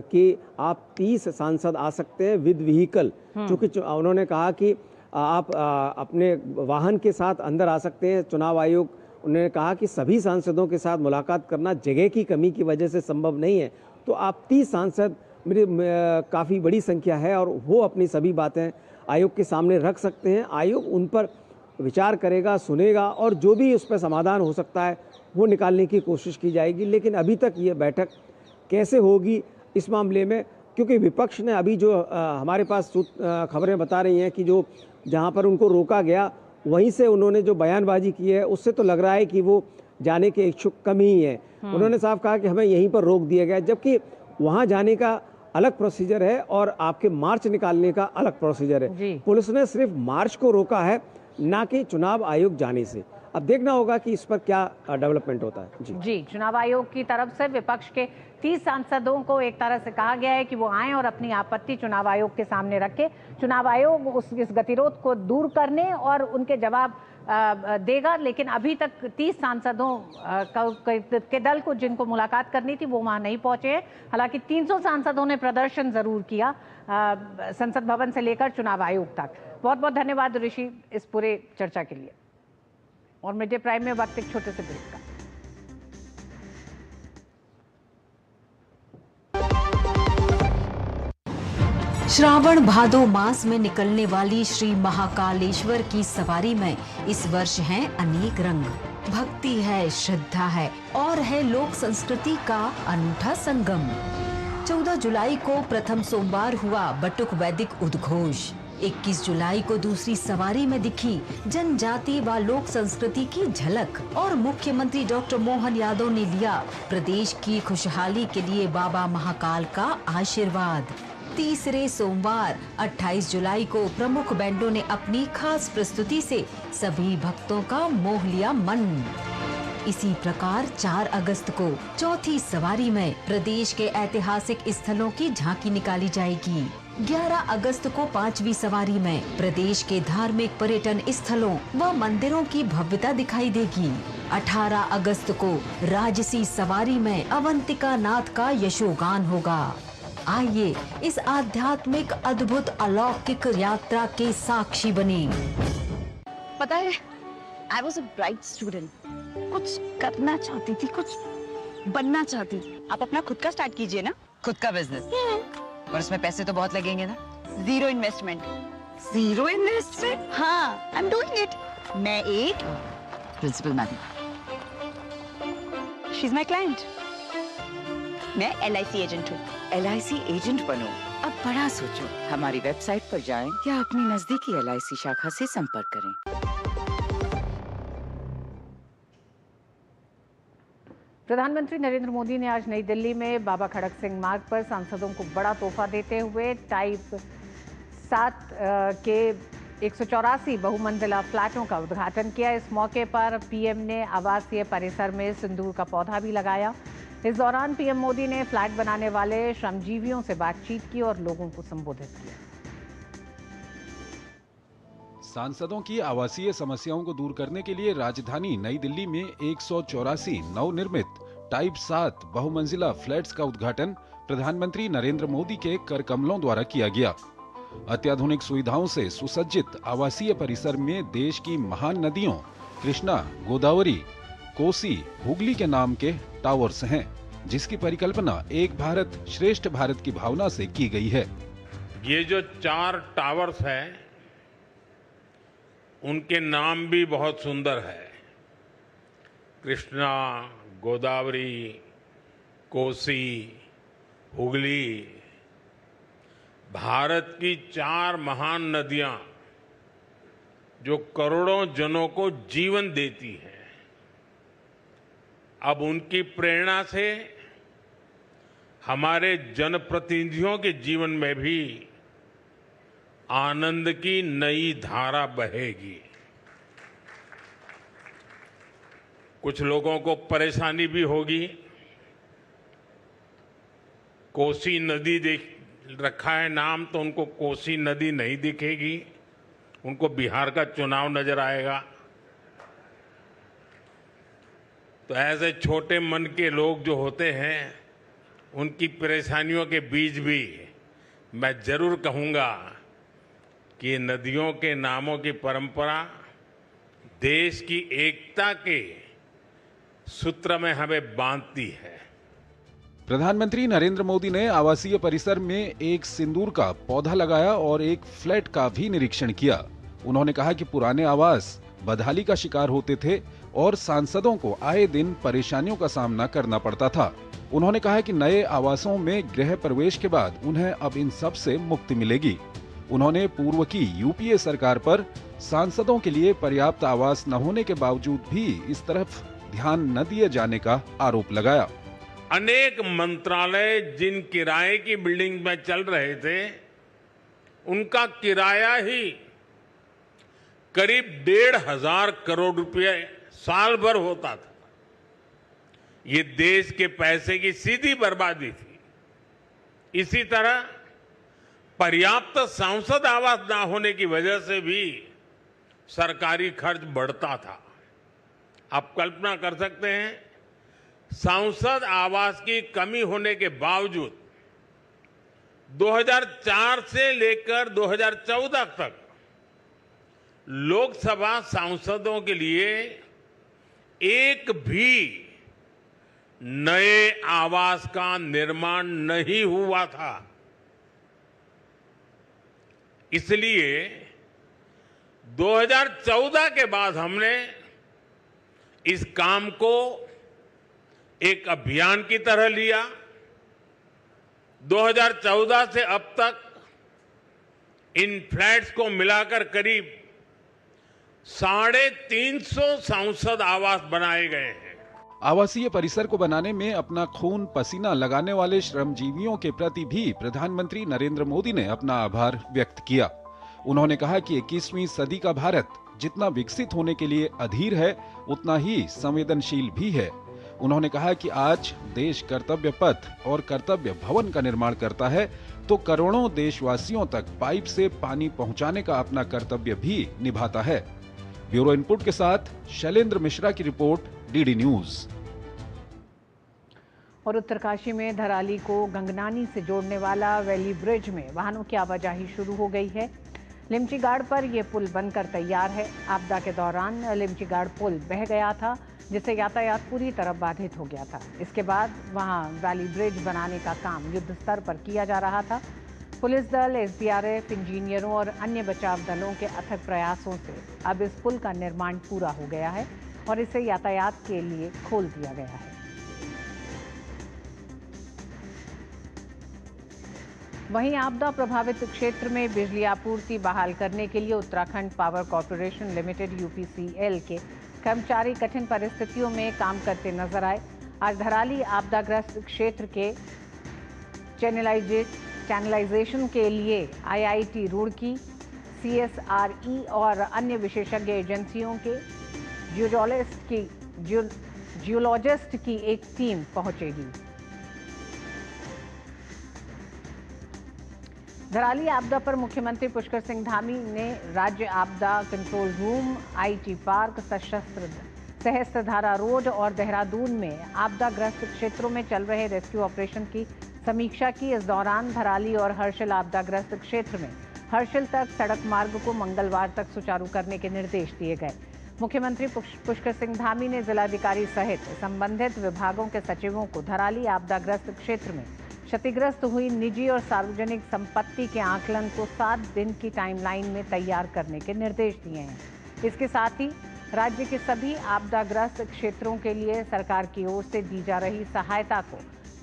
कि आप 30 सांसद आ सकते हैं विद व्हीकल, क्योंकि उन्होंने कहा कि आप अपने वाहन के साथ अंदर आ सकते हैं। चुनाव आयोग उन्होंने कहा कि सभी सांसदों के साथ मुलाकात करना जगह की कमी की वजह से संभव नहीं है, तो आप 30 सांसद मेरे काफ़ी बड़ी संख्या है और वो अपनी सभी बातें आयोग के सामने रख सकते हैं। आयोग उन पर विचार करेगा, सुनेगा और जो भी उस पर समाधान हो सकता है वो निकालने की कोशिश की जाएगी। लेकिन अभी तक ये बैठक कैसे होगी इस मामले में, क्योंकि विपक्ष ने अभी जो हमारे पास खबरें बता रही हैं कि जो जहाँ पर उनको रोका गया वहीं से उन्होंने जो बयानबाजी की है उससे तो लग रहा है कि वो जाने के इच्छुक कम ही है। उन्होंने साफ कहा कि हमें यहीं पर रोक दिया गया, जबकि वहाँ जाने का अलग प्रोसीजर है और आपके मार्च निकालने का अलग प्रोसीजर है। पुलिस ने सिर्फ मार्च को रोका है, ना कि चुनाव आयोग जाने से। अब देखना होगा कि इस पर क्या डेवलपमेंट होता है। जी, चुनाव आयोग की तरफ से विपक्ष के 30 सांसदों को एक तरह से कहा गया है कि वो आएं और अपनी आपत्ति चुनाव आयोग के सामने रखें। चुनाव आयोग इस गतिरोध को दूर करने और उनके जवाब देगा, लेकिन अभी तक 30 सांसदों के दल को जिनको मुलाकात करनी थी वो वहां नहीं पहुंचे हैं। हालांकि 300 सांसदों ने प्रदर्शन जरूर किया संसद भवन से लेकर चुनाव आयोग तक। बहुत बहुत धन्यवाद ऋषि इस पूरे चर्चा के लिए। और मिड डे प्राइम में वक्त एक छोटे से ब्रेक का। श्रावण भादो मास में निकलने वाली श्री महाकालेश्वर की सवारी में इस वर्ष हैं अनेक रंग। भक्ति है, श्रद्धा है और है लोक संस्कृति का अनूठा संगम। 14 जुलाई को प्रथम सोमवार हुआ बटुक वैदिक उद्घोष। 21 जुलाई को दूसरी सवारी में दिखी जनजाति व लोक संस्कृति की झलक और मुख्यमंत्री डॉक्टर मोहन यादव ने लिया प्रदेश की खुशहाली के लिए बाबा महाकाल का आशीर्वाद। तीसरे सोमवार 28 जुलाई को प्रमुख बैंडों ने अपनी खास प्रस्तुति से सभी भक्तों का मोह लिया मन। इसी प्रकार 4 अगस्त को चौथी सवारी में प्रदेश के ऐतिहासिक स्थलों की झांकी निकाली जाएगी। 11 अगस्त को 5वीं सवारी में प्रदेश के धार्मिक पर्यटन स्थलों व मंदिरों की भव्यता दिखाई देगी। 18 अगस्त को राजसी सवारी में अवंतिका नाथ का यशोगान होगा। आइए इस आध्यात्मिक अद्भुत अलौकिक यात्रा के साक्षी बने। पता है, I was a bright student. कुछ करना चाहती थी, कुछ बनना चाहती थी। आप अपना खुद का स्टार्ट कीजिए ना। खुद का बिजनेस? और उसमें पैसे तो बहुत लगेंगे ना? Zero investment. Zero investment? हाँ, I'm doing it. मैं एक principal madam. She's my client. मैं LIC एजेंट हूँ। LIC एजेंट बनो? अब बड़ा सोचो। हमारी वेबसाइट पर जाएं या अपनी नजदीकी LIC शाखा से संपर्क करें। प्रधानमंत्री नरेंद्र मोदी ने आज नई दिल्ली में बाबा खड़क सिंह मार्ग पर सांसदों को बड़ा तोहफा देते हुए टाइप 7 के 184 बहुमंजिला फ्लैटों का उद्घाटन किया। इस मौके पर पीएम ने आवासीय परिसर में सिंदूर का पौधा भी लगाया। इस दौरान पीएम मोदी ने फ्लैट बनाने वाले श्रमजीवियों से बातचीत की और लोगों को संबोधित किया। सांसदों की आवासीय समस्याओं को दूर करने के लिए राजधानी नई दिल्ली में 184 नवनिर्मित टाइप 7 बहुमंजिला फ्लैट्स का उद्घाटन प्रधानमंत्री नरेंद्र मोदी के कर कमलों द्वारा किया गया। अत्याधुनिक सुविधाओं से सुसज्जित आवासीय परिसर में देश की महान नदियों कृष्णा, गोदावरी, कोसी, हुगली के नाम के टावर्स हैं, जिसकी परिकल्पना एक भारत श्रेष्ठ भारत की भावना से की गई है। ये जो 4 टावर्स हैं, उनके नाम भी बहुत सुंदर है। कृष्णा, गोदावरी, कोसी, हुगली, भारत की 4 महान नदियां जो करोड़ों जनों को जीवन देती हैं, अब उनकी प्रेरणा से हमारे जनप्रतिनिधियों के जीवन में भी आनंद की नई धारा बहेगी। कुछ लोगों को परेशानी भी होगी। कोसी नदी देख रखा है नाम, तो उनको कोसी नदी नहीं दिखेगी, उनको बिहार का चुनाव नजर आएगा। तो ऐसे छोटे मन के लोग जो होते हैं, उनकी परेशानियों के बीच भी मैं जरूर कहूंगा कि नदियों के नामों की परंपरा देश की एकता के सूत्र में हमें बांधती है। प्रधानमंत्री नरेंद्र मोदी ने आवासीय परिसर में एक सिंदूर का पौधा लगाया और एक फ्लैट का भी निरीक्षण किया। उन्होंने कहा कि पुराने आवास बदहाली का शिकार होते थे और सांसदों को आए दिन परेशानियों का सामना करना पड़ता था। उन्होंने कहा कि नए आवासों में गृह प्रवेश के बाद उन्हें अब इन सब से मुक्ति मिलेगी। उन्होंने पूर्व की यूपीए सरकार पर सांसदों के लिए पर्याप्त आवास न होने के बावजूद भी इस तरफ ध्यान न दिए जाने का आरोप लगाया। अनेक मंत्रालय जिन किराए की बिल्डिंग में चल रहे थे, उनका किराया ही करीब 1,500 करोड़ रुपए साल भर होता था। ये देश के पैसे की सीधी बर्बादी थी। इसी तरह पर्याप्त सांसद आवास न होने की वजह से भी सरकारी खर्च बढ़ता था। आप कल्पना कर सकते हैं, सांसद आवास की कमी होने के बावजूद 2004 से लेकर 2014 तक लोकसभा सांसदों के लिए एक भी नए आवास का निर्माण नहीं हुआ था। इसलिए 2014 के बाद हमने इस काम को एक अभियान की तरह लिया। 2014 से अब तक इन फ्लैट्स को मिलाकर करीब 350 सांसद आवास बनाए गए हैं। आवासीय परिसर को बनाने में अपना खून पसीना लगाने वाले श्रमजीवियों के प्रति भी प्रधानमंत्री नरेंद्र मोदी ने अपना आभार व्यक्त किया। उन्होंने कहा कि 21वीं सदी का भारत जितना विकसित होने के लिए अधीर है, उतना ही संवेदनशील भी है। उन्होंने कहा कि आज देश कर्तव्य पथ और कर्तव्य भवन का निर्माण करता है, तो करोड़ों देशवासियों तक पाइप से पानी पहुंचाने का अपना कर्तव्य भी निभाता है। ब्यूरो इनपुट के साथ शैलेंद्र मिश्रा की रिपोर्ट, डीडी न्यूज। और उत्तरकाशी में धराली को गंगनानी से जोड़ने वाला वैली ब्रिज में वाहनों की आवाजाही शुरू हो गई है। लिमचीगाड़ पर यह पुल बनकर तैयार है। आपदा के दौरान लिमचीगाड़ पुल बह गया था, जिससे यातायात पूरी तरह बाधित हो गया था। इसके बाद वहां वैली ब्रिज बनाने का काम युद्ध स्तर पर किया जा रहा था। पुलिस दल, एसडीआरएफ, इंजीनियरों और अन्य बचाव दलों के अथक प्रयासों से अब इस पुल का निर्माण पूरा हो गया है और इसे यातायात के लिए खोल दिया गया है। वहीं आपदा प्रभावित क्षेत्र में बिजली आपूर्ति बहाल करने के लिए Uttarakhand power corporation limited UPCL के कर्मचारी कठिन परिस्थितियों में काम करते नजर आए। आज धराली आपदाग्रस्त क्षेत्र के चैनलाइजेशन के लिए आईआईटी रुड़की, सीएसआरई और अन्य विशेषज्ञ एजेंसियों के जियोलॉजिस्ट की एक टीम पहुंचेगी। धराली आपदा पर मुख्यमंत्री पुष्कर सिंह धामी ने राज्य आपदा control room, IT park, Sahastradhara road और देहरादून में आपदाग्रस्त क्षेत्रों में चल रहे रेस्क्यू ऑपरेशन की समीक्षा की। इस दौरान धराली और हर्षिल आपदाग्रस्त क्षेत्र में हर्षिल तक सड़क मार्ग को मंगलवार तक सुचारू करने के निर्देश दिए गए। मुख्यमंत्री पुष्कर सिंह धामी ने जिलाधिकारी सहित संबंधित विभागों के सचिवों को धराली आपदाग्रस्त क्षेत्र में क्षतिग्रस्त हुई निजी और सार्वजनिक संपत्ति के आकलन को 7 दिन की टाइमलाइन में तैयार करने के निर्देश दिए हैं। इसके साथ ही राज्य के सभी आपदाग्रस्त क्षेत्रों के लिए सरकार की ओर से दी जा रही सहायता को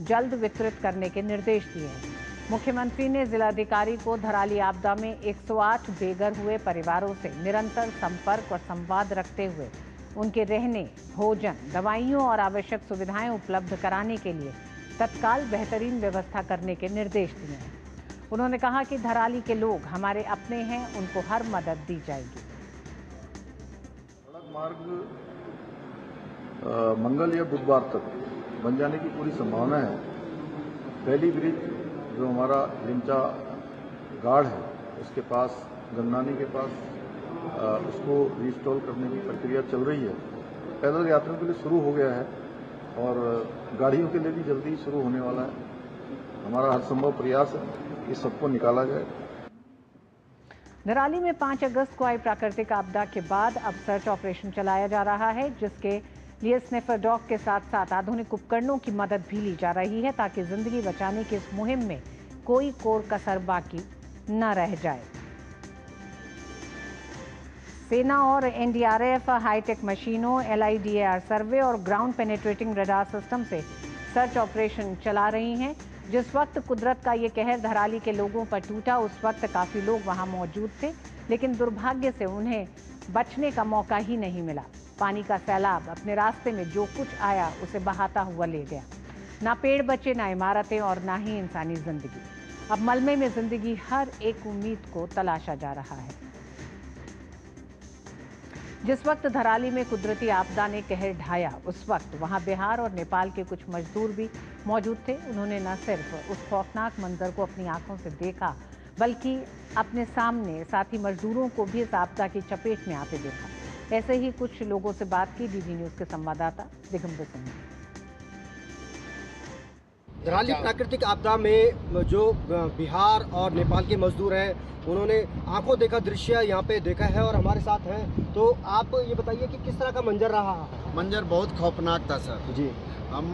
जल्द वितरित करने के निर्देश दिए हैं। मुख्यमंत्री ने जिलाधिकारी को धराली आपदा में 108 बेघर हुए परिवारों से निरंतर संपर्क और संवाद रखते हुए उनके रहने, भोजन, दवाइयों और आवश्यक सुविधाएं उपलब्ध कराने के लिए तत्काल बेहतरीन व्यवस्था करने के निर्देश दिए हैं। उन्होंने कहा कि धराली के लोग हमारे अपने हैं, उनको हर मदद दी जाएगी। सड़क मार्ग मंगल या बुधवार तक बन जाने की पूरी संभावना है। पहली ब्रिज जो हमारा लिंचा गाढ़ है उसके पास, गन्नानी के पास, उसको रिस्टॉल करने की प्रक्रिया चल रही है। पैदल यात्रियों के लिए शुरू हो गया है और गाड़ियों के लिए भी जल्दी शुरू होने वाला है। हमारा हर संभव प्रयास है कि सबको निकाला जाए। धराली में 5 अगस्त को आई प्राकृतिक आपदा के बाद अब सर्च ऑपरेशन चलाया जा रहा है, जिसके लिए स्निफर डॉग के साथ साथ आधुनिक उपकरणों की मदद भी ली जा रही है ताकि जिंदगी बचाने की इस मुहिम में कोई कोर कसर बाकी न रह जाए। सेना और एनडीआरएफ हाईटेक मशीनों, LIDAR सर्वे और ग्राउंड पेनेट्रेटिंग रडार सिस्टम से सर्च ऑपरेशन चला रही हैं। जिस वक्त कुदरत का ये कहर धराली के लोगों पर टूटा, उस वक्त काफ़ी लोग वहां मौजूद थे, लेकिन दुर्भाग्य से उन्हें बचने का मौका ही नहीं मिला। पानी का सैलाब अपने रास्ते में जो कुछ आया उसे बहाता हुआ ले गया। ना पेड़ बचे, ना इमारतें और ना ही इंसानी जिंदगी। अब मलबे में जिंदगी हर एक उम्मीद को तलाशा जा रहा है। जिस वक्त धराली में कुदरती आपदा ने कहर ढाया, उस वक्त वहां बिहार और नेपाल के कुछ मजदूर भी मौजूद थे। उन्होंने न सिर्फ उस खौफनाक मंजर को अपनी आंखों से देखा, बल्कि अपने सामने साथी मजदूरों को भी इस आपदा की चपेट में आते देखा। ऐसे ही कुछ लोगों से बात की डीडी न्यूज के संवाददाता दिगंबर सिंह ने। धराली प्राकृतिक आपदा में जो बिहार और नेपाल के मजदूर हैं, उन्होंने आंखों देखा दृश्य यहाँ पे देखा है और हमारे साथ हैं। तो आप ये बताइए कि किस तरह का मंजर रहा? मंजर बहुत खौफनाक था सर जी। हम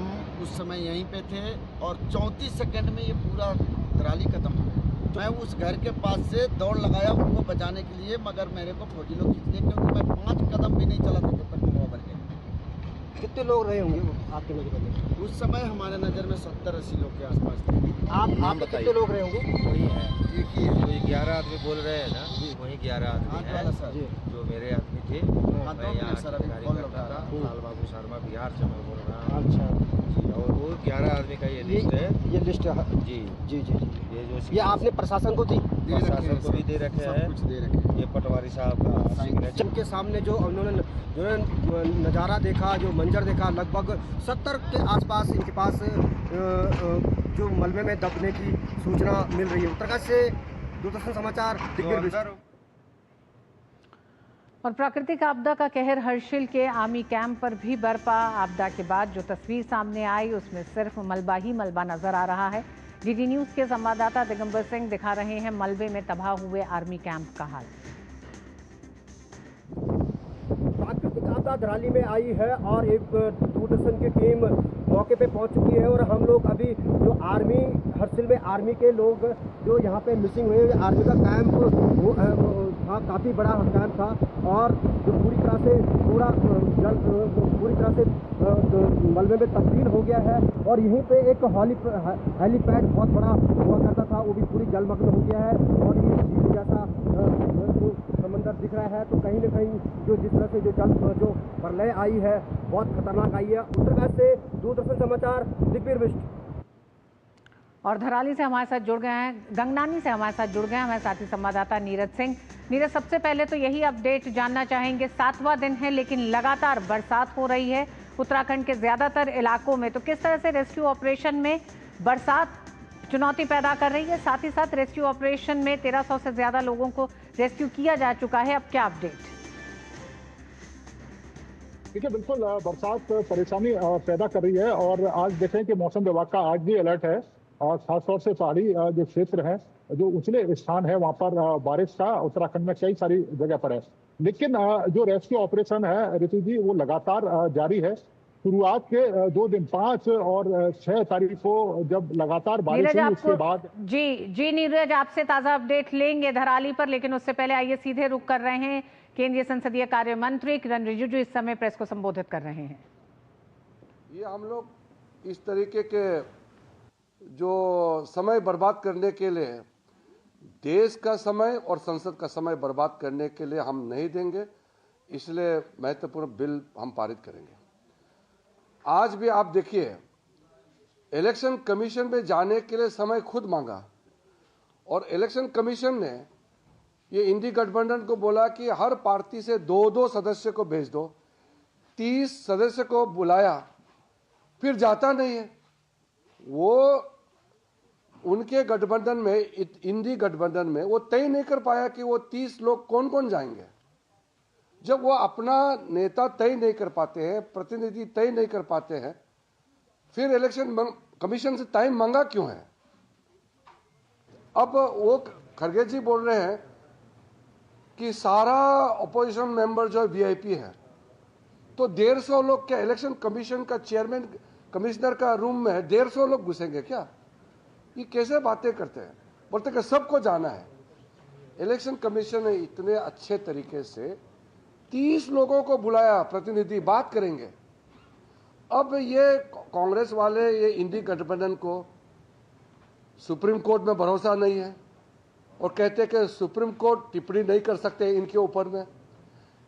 उस समय यहीं पे थे और 34 सेकंड में ये पूरा धराली खत्म हो गया। मैं उस घर के पास से दौड़ लगाया उनको बचाने के लिए, मगर मेरे को फौजी लोग खींच लिए क्योंकि मैं 5 कदम भी नहीं चला था जब तक महुआ भर गया। कितने लोग रहे होंगे आपके नजर में? उस समय हमारे नज़र में 70-80 लोग के आसपास थे। आप कितने लोग रहे होंगे? वही है, एक ही 11 आदमी बोल रहे हैं ना, वही 11 आदमी है जो मेरे आदमी थे। मैं यहाँ अधिकारी करता था, लाल बाबू शर्मा बिहार से मैं बोल रहा हूँ। अच्छा, और वो 11 आदमी का ये लिस्ट है। ये लिस्ट है जी जी जी जी। ये आपने प्रशासन को दी? प्रशासन को भी दे रखे हैं, कुछ दे रखे हैं। ये पटवारी साहब का सिग्नेचर के सामने जो उन्होंने नज़ारा देखा, जो मंजर देखा, लगभग 70 के आसपास इनके पास जो मलबे में दबने की सूचना मिल रही है। उत्तरकाशी से दूरदर्शन समाचार दिग्विजय। और प्राकृतिक आपदा का कहर हर्षिल के आर्मी कैंप पर भी बरपा। आपदा के बाद जो तस्वीर सामने आई उसमें सिर्फ मलबा ही मलबा नजर आ रहा है। डीडी न्यूज के संवाददाता दिगंबर सिंह दिखा रहे हैं मलबे में तबाह हुए आर्मी कैंप का हाल। प्राकृतिक आपदा धराली में आई है और एक दूरदर्शन की टीम मौके पे पहुंच चुकी है और हम लोग अभी जो आर्मी हर्षिल में आर्मी के लोग जो यहाँ पे मिसिंग हुए, आर्मी का कैंप था, काफ़ी बड़ा कैंप था और जो पूरी तरह से मलबे में तब्दील हो गया है। और यहीं पे एक हेलीपैड बहुत बड़ा हुआ करता था, वो भी पूरी जलमग्न हो गया है और ये झील जैसा समंदर दिख रहा है। तो कहीं ना कहीं जो जिस तरह से जो प्रलय आई है बहुत खतरनाक आई है। उत्तरकाशी से दूरदर्शन समाचार दिग्वीर बिष्ट। और धराली से हमारे साथ जुड़ गए हैं, गंगनानी से हमारे साथ जुड़ गए हैं हमारे साथी संवाददाता नीरज सिंह। नीरज, सबसे पहले तो यही अपडेट जानना चाहेंगे, 7वां दिन है लेकिन लगातार बरसात हो रही है उत्तराखंड के ज्यादातर इलाकों में, तो किस तरह से रेस्क्यू ऑपरेशन में बरसात चुनौती पैदा कर रही है? साथ ही साथ रेस्क्यू ऑपरेशन में 1300 से ज्यादा लोगों को रेस्क्यू किया जा चुका है, अब क्या अपडेट? देखिए, बिल्कुल बरसात परेशानी पैदा कर रही है और आज देखें कि मौसम विभाग का आज भी अलर्ट है और खासतौर से पहाड़ी जो क्षेत्र है, जो उछले स्थान है, वहां पर बारिश का उत्तराखंड में कई सारी जगह पर है। लेकिन जो रेस्क्यू ऑपरेशन है ऋतु जी, वो लगातार जारी है। शुरुआत के 2 दिन 5 और 6 तारीख को जब लगातार बारिश हुई उसके बाद जी नीरज, आपसे ताज़ा अपडेट लेंगे धराली पर, लेकिन उससे पहले आइए सीधे रुक कर रहे हैं केंद्रीय संसदीय कार्य मंत्री किरण रिजिजू इस समय प्रेस को संबोधित कर रहे हैं। ये हम लोग इस तरीके के जो समय बर्बाद करने के लिए, देश का समय और संसद का समय बर्बाद करने के लिए हम नहीं देंगे, इसलिए महत्वपूर्ण बिल हम पारित करेंगे। आज भी आप देखिए, इलेक्शन कमीशन में जाने के लिए समय खुद मांगा और इलेक्शन कमीशन ने ये इंडी गठबंधन को बोला कि हर पार्टी से 2-2 सदस्य को भेज दो। 30 सदस्य को बुलाया, फिर जाता नहीं है। वो उनके गठबंधन में, इंडी गठबंधन में वो तय नहीं कर पाया कि वो 30 लोग कौन कौन जाएंगे। जब वो अपना नेता तय नहीं कर पाते हैं, प्रतिनिधि तय नहीं कर पाते हैं, फिर इलेक्शन कमीशन से टाइम मांगा क्यों है? अब वो खड़गे जी बोल रहे हैं कि सारा अपोजिशन मेंबर जो वीआईपी है, तो 150 लोग क्या इलेक्शन कमीशन का चेयरमैन, कमिश्नर का रूम में 150 लोग घुसेंगे क्या? ये कैसे बातें करते हैं? बोलते कि सबको जाना है। इलेक्शन कमीशन ने इतने अच्छे तरीके से 30 लोगों को बुलाया, प्रतिनिधि बात करेंगे। अब ये कांग्रेस वाले, ये इंडी गठबंधन को सुप्रीम कोर्ट में भरोसा नहीं है और कहते कि सुप्रीम कोर्ट टिप्पणी नहीं कर सकते इनके ऊपर में।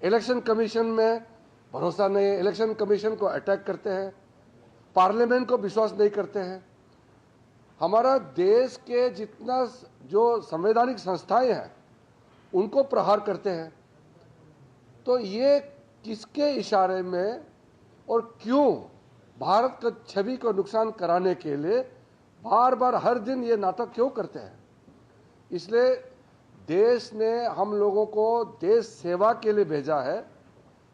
इलेक्शन कमीशन में भरोसा नहीं है, इलेक्शन कमीशन को अटैक करते हैं, पार्लियामेंट को विश्वास नहीं करते हैं। हमारा देश के जितना जो संवैधानिक संस्थाएं हैं उनको प्रहार करते हैं। तो ये किसके इशारे में और क्यों भारत का छवि को नुकसान कराने के लिए बार बार हर दिन ये नाटक क्यों करते हैं? इसलिए देश ने हम लोगों को देश सेवा के लिए भेजा है,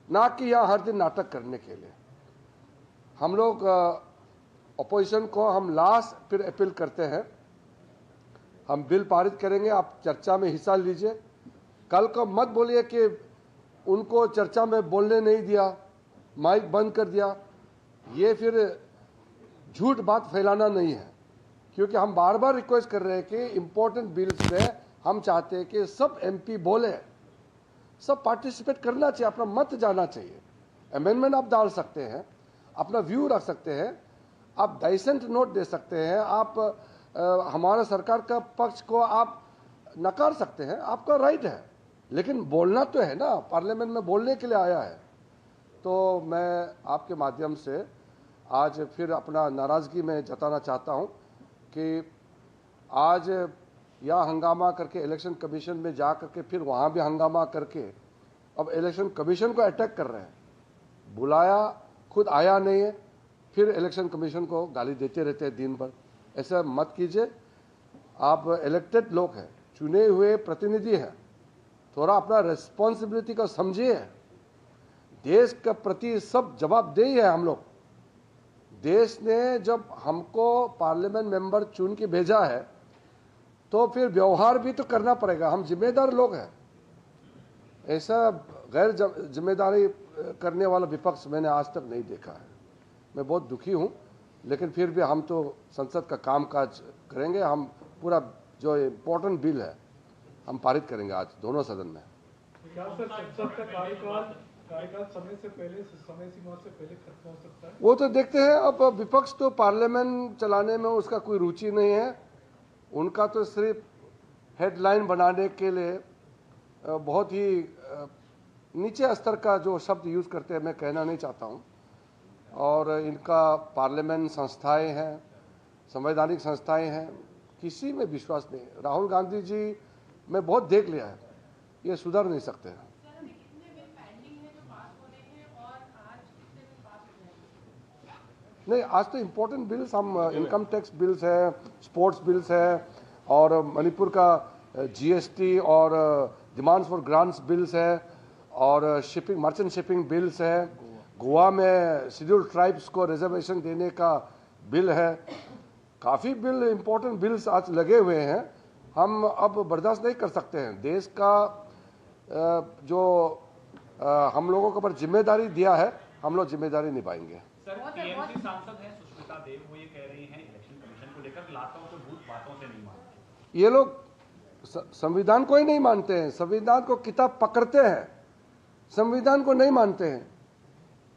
ना कि यहाँ हर दिन नाटक करने के लिए। हम लोग अपोजिशन को हम लास्ट फिर अपील करते हैं, हम बिल पारित करेंगे, आप चर्चा में हिस्सा लीजिए। कल को मत बोलिए कि उनको चर्चा में बोलने नहीं दिया, माइक बंद कर दिया। ये फिर झूठ बात फैलाना नहीं है, क्योंकि हम बार बार रिक्वेस्ट कर रहे हैं कि इम्पोर्टेंट बिल्स में हम चाहते हैं कि सब एमपी बोले, सब पार्टिसिपेट करना चाहिए, अपना मत जाना चाहिए। अमेंडमेंट आप डाल सकते हैं, अपना व्यू रख सकते हैं, आप डाइसेंट नोट दे सकते हैं, आप हमारा सरकार का पक्ष को आप नकार सकते हैं, आपका राइट है। लेकिन बोलना तो है ना, पार्लियामेंट में बोलने के लिए आया है। तो मैं आपके माध्यम से आज फिर अपना नाराज़गी में जताना चाहता हूं कि आज यहाँ हंगामा करके इलेक्शन कमीशन में जा करके फिर वहाँ भी हंगामा करके अब इलेक्शन कमीशन को अटैक कर रहे हैं। बुलाया, खुद आया नहीं है, फिर इलेक्शन कमीशन को गाली देते रहते हैं दिन भर। ऐसा मत कीजिए। आप इलेक्टेड लोग हैं, चुने हुए प्रतिनिधि हैं, थोड़ा अपना रिस्पॉन्सिबिलिटी को समझिए। देश के प्रति सब जवाबदेही है हम लोग। देश ने जब हमको पार्लियामेंट मेंबर चुन के भेजा है तो फिर व्यवहार भी तो करना पड़ेगा। हम जिम्मेदार लोग हैं। ऐसा गैर जिम्मेदारी करने वाला विपक्ष मैंने आज तक नहीं देखा है। मैं बहुत दुखी हूं, लेकिन फिर भी हम तो संसद का कामकाज करेंगे। हम पूरा जो इम्पोर्टेंट बिल है हम पारित करेंगे आज दोनों सदन में। संसद का कार्यकाल समय से पहले, समय सीमा से पहले खत्म हो सकता है, वो तो देखते हैं। अब विपक्ष तो पार्लियामेंट चलाने में उसका कोई रुचि नहीं है। उनका तो सिर्फ हेडलाइन बनाने के लिए बहुत ही नीचे स्तर का जो शब्द यूज़ करते हैं, मैं कहना नहीं चाहता हूँ। और इनका पार्लियामेंट संस्थाएं हैं, संवैधानिक संस्थाएं हैं, किसी में विश्वास नहीं। राहुल गांधी जी मैं बहुत देख लिया है, ये सुधर नहीं सकते हैं। नहीं, आज तो इम्पोर्टेंट बिल्स हम इनकम टैक्स बिल्स है, स्पोर्ट्स बिल्स है, और मणिपुर का जीएसटी और डिमांड्स फॉर ग्रांट्स बिल्स है, और शिपिंग, मर्चेंट शिपिंग बिल्स है। गोवा में शेड्यूल्ड ट्राइब्स को रिजर्वेशन देने का बिल है। काफ़ी बिल, इम्पोर्टेंट बिल्स आज लगे हुए हैं। हम अब बर्दाश्त नहीं कर सकते हैं। देश का जो हम लोगों के ऊपर जिम्मेदारी दिया है, हम लोग जिम्मेदारी निभाएंगे। सर, टीएमसी सांसद हैं सुष्मिता देव, वो ये कह रही हैं इलेक्शन कमीशन को लेकर लातों को भूत बातों से नहीं मानते। ये लोग संविधान को ही नहीं मानते हैं, संविधान को किताब पकड़ते हैं, संविधान को नहीं मानते हैं।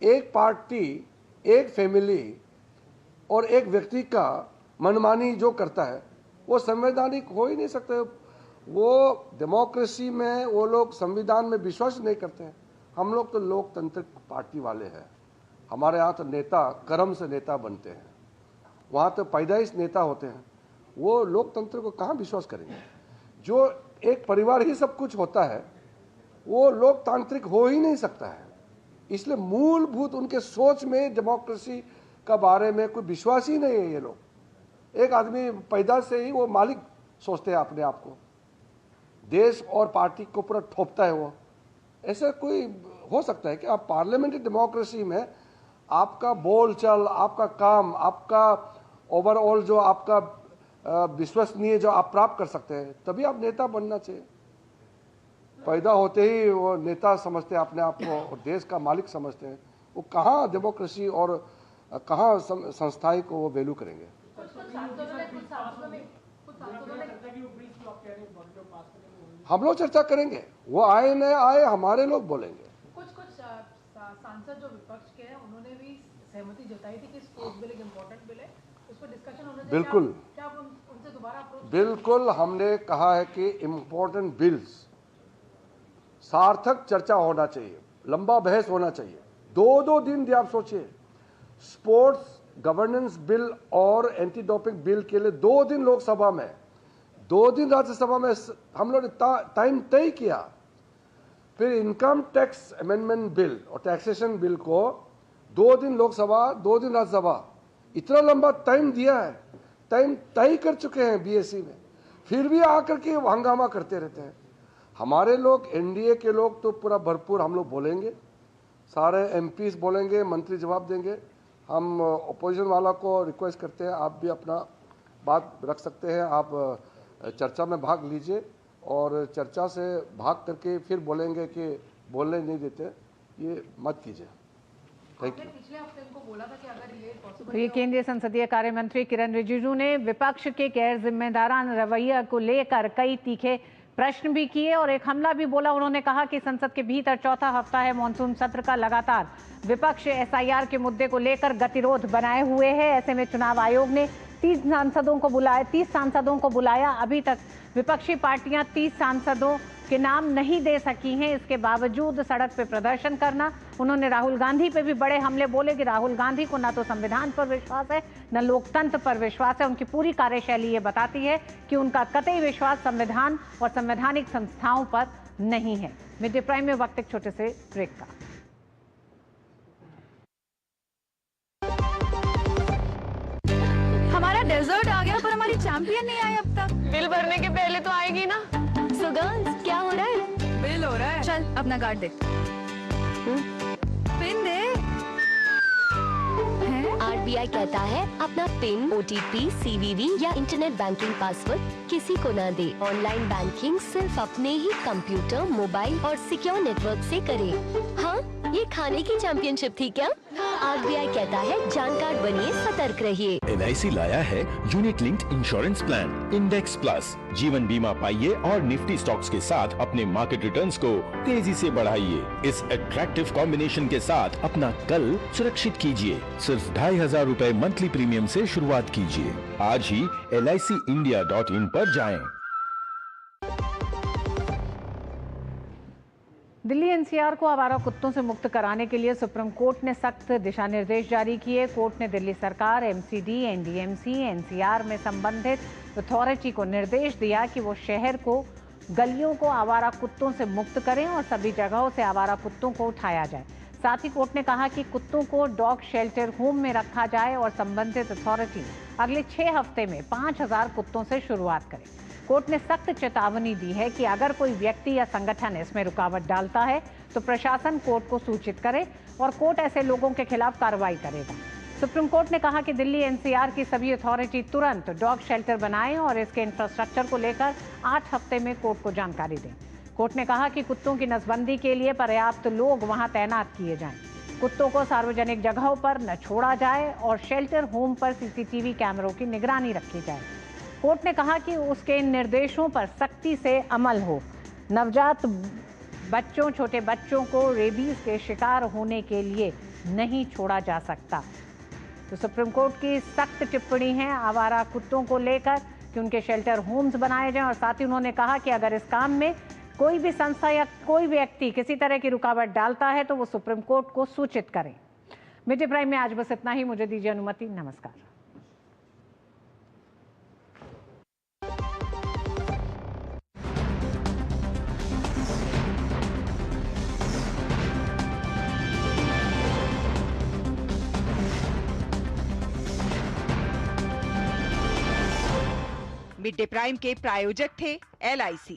एक पार्टी, एक फैमिली और एक व्यक्ति का मनमानी जो करता है वो संवैधानिक हो ही नहीं सकते। वो डेमोक्रेसी में वो लोग संविधान में विश्वास नहीं करते हैं। हम लोग तो लोकतंत्र पार्टी वाले हैं। हमारे यहाँ तो नेता कर्म से नेता बनते हैं, वहाँ तो पैदाइश नेता होते हैं। वो लोकतंत्र को कहाँ विश्वास करेंगे? जो एक परिवार ही सब कुछ होता है वो लोकतांत्रिक हो ही नहीं सकता है। इसलिए मूलभूत उनके सोच में डेमोक्रेसी का बारे में कोई विश्वास ही नहीं है। ये लोग, एक आदमी पैदा से ही वो मालिक सोचते हैं अपने आप को, देश और पार्टी को पूरा थोपता है वो। ऐसा कोई हो सकता है कि आप पार्लियामेंट्री डेमोक्रेसी में आपका बोलचाल, आपका काम, आपका ओवरऑल जो आपका विश्वसनीय जो आप प्राप्त कर सकते हैं, तभी आप नेता बनना चाहिए। पैदा होते ही वो नेता समझते हैं अपने आप को और देश का मालिक समझते हैं। वो कहाँ डेमोक्रेसी और कहाँ संस्थाएं को वो वैल्यू करेंगे? हम लोग चर्चा करेंगे, वो आए न आए हमारे लोग बोलेंगे। कुछ सांसद जो विपक्ष के हैं उन्होंने भी सहमति जताई थी कि स्पोर्ट्स बिल एक इम्पोर्टेंट बिल है, उस पर डिस्कशन होना चाहिए। बिल्कुल, क्या आप उनसे दोबारा अप्रोच? बिल्कुल, हमने कहा है कि इम्पोर्टेंट बिल्स सार्थक चर्चा होना चाहिए, लंबा बहस होना चाहिए। 2-2 दिन आप सोचिए, स्पोर्ट्स गवर्नेंस बिल और एंटी डोपिंग बिल के लिए 2 दिन लोकसभा में, 2 दिन राज्यसभा में हम लोग ने टाइम तय किया। फिर इनकम टैक्स अमेंडमेंट बिल और टैक्सेशन बिल को 2 दिन लोकसभा, 2 दिन राज्यसभा, इतना लंबा टाइम दिया है। टाइम तय कर चुके हैं बीएससी में, फिर भी आकर के हंगामा करते रहते हैं। हमारे लोग, एनडीए के लोग तो पूरा भरपूर हम लोग बोलेंगे, सारे एमपीज बोलेंगे, मंत्री जवाब देंगे। हम अपोजिशन वाला को रिक्वेस्ट करते हैं, आप भी अपना बात रख सकते हैं, आप चर्चा में भाग लीजिए और चर्चा से भाग करके फिर बोलेंगे कि बोलने नहीं देते, ये मत कीजिए। Thank you. पिछले हफ्ते उनको बोला था कि अगर ये तो ये केंद्रीय संसदीय कार्य मंत्री किरण रिजिजू ने विपक्ष के गैर जिम्मेदाराना रवैया को लेकर कई तीखे प्रश्न भी किए और एक हमला भी बोला। उन्होंने कहा कि संसद के भीतर चौथा हफ्ता है मॉनसून सत्र का, लगातार विपक्ष एसआईआर के मुद्दे को लेकर गतिरोध बनाए हुए है। ऐसे में चुनाव आयोग ने 30 सांसदों को बुलाया। अभी तक विपक्षी पार्टियां 30 सांसदों के नाम नहीं दे सकी हैं, इसके बावजूद सड़क पे प्रदर्शन करना। उन्होंने राहुल गांधी पे भी बड़े हमले बोले कि राहुल गांधी को ना तो संविधान पर विश्वास है न लोकतंत्र पर विश्वास है। उनकी पूरी कार्यशैली ये बताती है कि उनका कतई विश्वास संविधान और संवैधानिक संस्थाओं पर नहीं है। मिड डे प्राइम में वक्त एक छोटे से ब्रेक का। हमारा डेजर्ट आ गया पर हमारी चैंपियन नहीं आई अब तक। बिल भरने के पहले तो आएगी ना। सो गर्ल्स, क्या हो रहा है? बिल हो रहा है। चल अपना कार्ड दे। पिन दे। आरबीआई कहता है अपना पिन, ओटीपी, सीवीवी या इंटरनेट बैंकिंग पासवर्ड किसी को ना दे। ऑनलाइन बैंकिंग सिर्फ अपने ही कंप्यूटर, मोबाइल और सिक्योर नेटवर्क से करे। हाँ, ये खाने की चैंपियनशिप थी क्या? आरबीआई कहता है जानकार बनिए, सतर्क रहिए। LIC लाया है unit linked insurance plan index plus. जीवन बीमा पाइए और निफ्टी स्टॉक्स के साथ अपने मार्केट रिटर्न्स को तेजी से बढ़ाइए। इस अट्रैक्टिव कॉम्बिनेशन के साथ अपना कल सुरक्षित कीजिए। सिर्फ 2500 रुपए मंथली प्रीमियम से शुरुआत कीजिए। आज ही LICindia.in पर जाएं। दिल्ली एनसीआर को आवारा कुत्तों से मुक्त कराने के लिए सुप्रीम कोर्ट ने सख्त दिशा निर्देश जारी किए। कोर्ट ने दिल्ली सरकार, एमसीडी, एनडीएमसी, एनसीआर में संबंधित अथॉरिटी को निर्देश दिया कि वो शहर को, गलियों को आवारा कुत्तों से मुक्त करें और सभी जगहों से आवारा कुत्तों को उठाया जाए। साथ ही कोर्ट ने कहा कि कुत्तों को डॉग शेल्टर होम में रखा जाए और संबंधित अथॉरिटी अगले 6 हफ्ते में 5000 कुत्तों से शुरुआत करे। कोर्ट ने सख्त चेतावनी दी है कि अगर कोई व्यक्ति या संगठन इसमें रुकावट डालता है तो प्रशासन कोर्ट को सूचित करे और कोर्ट ऐसे लोगों के खिलाफ कार्रवाई करेगा। सुप्रीम कोर्ट ने कहा कि दिल्ली एनसीआर की सभी अथॉरिटी तुरंत डॉग शेल्टर बनाएं और इसके इंफ्रास्ट्रक्चर को लेकर 8 हफ्ते में कोर्ट को जानकारी दें। कोर्ट ने कहा कि कुत्तों की नसबंदी के लिए पर्याप्त लोग वहां तैनात किए जाएं। कुत्तों को सार्वजनिक जगहों पर न छोड़ा जाए और शेल्टर होम पर सीसीटीवी कैमरों की निगरानी रखी जाए। कोर्ट ने कहा कि उसके निर्देशों पर सख्ती से अमल हो। नवजात बच्चों, छोटे बच्चों को रेबीज के शिकार होने के लिए नहीं छोड़ा जा सकता। तो सुप्रीम कोर्ट की सख्त टिप्पणी है आवारा कुत्तों को लेकर कि उनके शेल्टर होम्स बनाए जाएं, और साथ ही उन्होंने कहा कि अगर इस काम में कोई भी संस्था या कोई व्यक्ति किसी तरह की रुकावट डालता है तो वो सुप्रीम कोर्ट को सूचित करें। मिड प्राइम में आज बस इतना ही। मुझे दीजिए अनुमति। नमस्कार। मिड डे प्राइम के प्रायोजक थे LIC।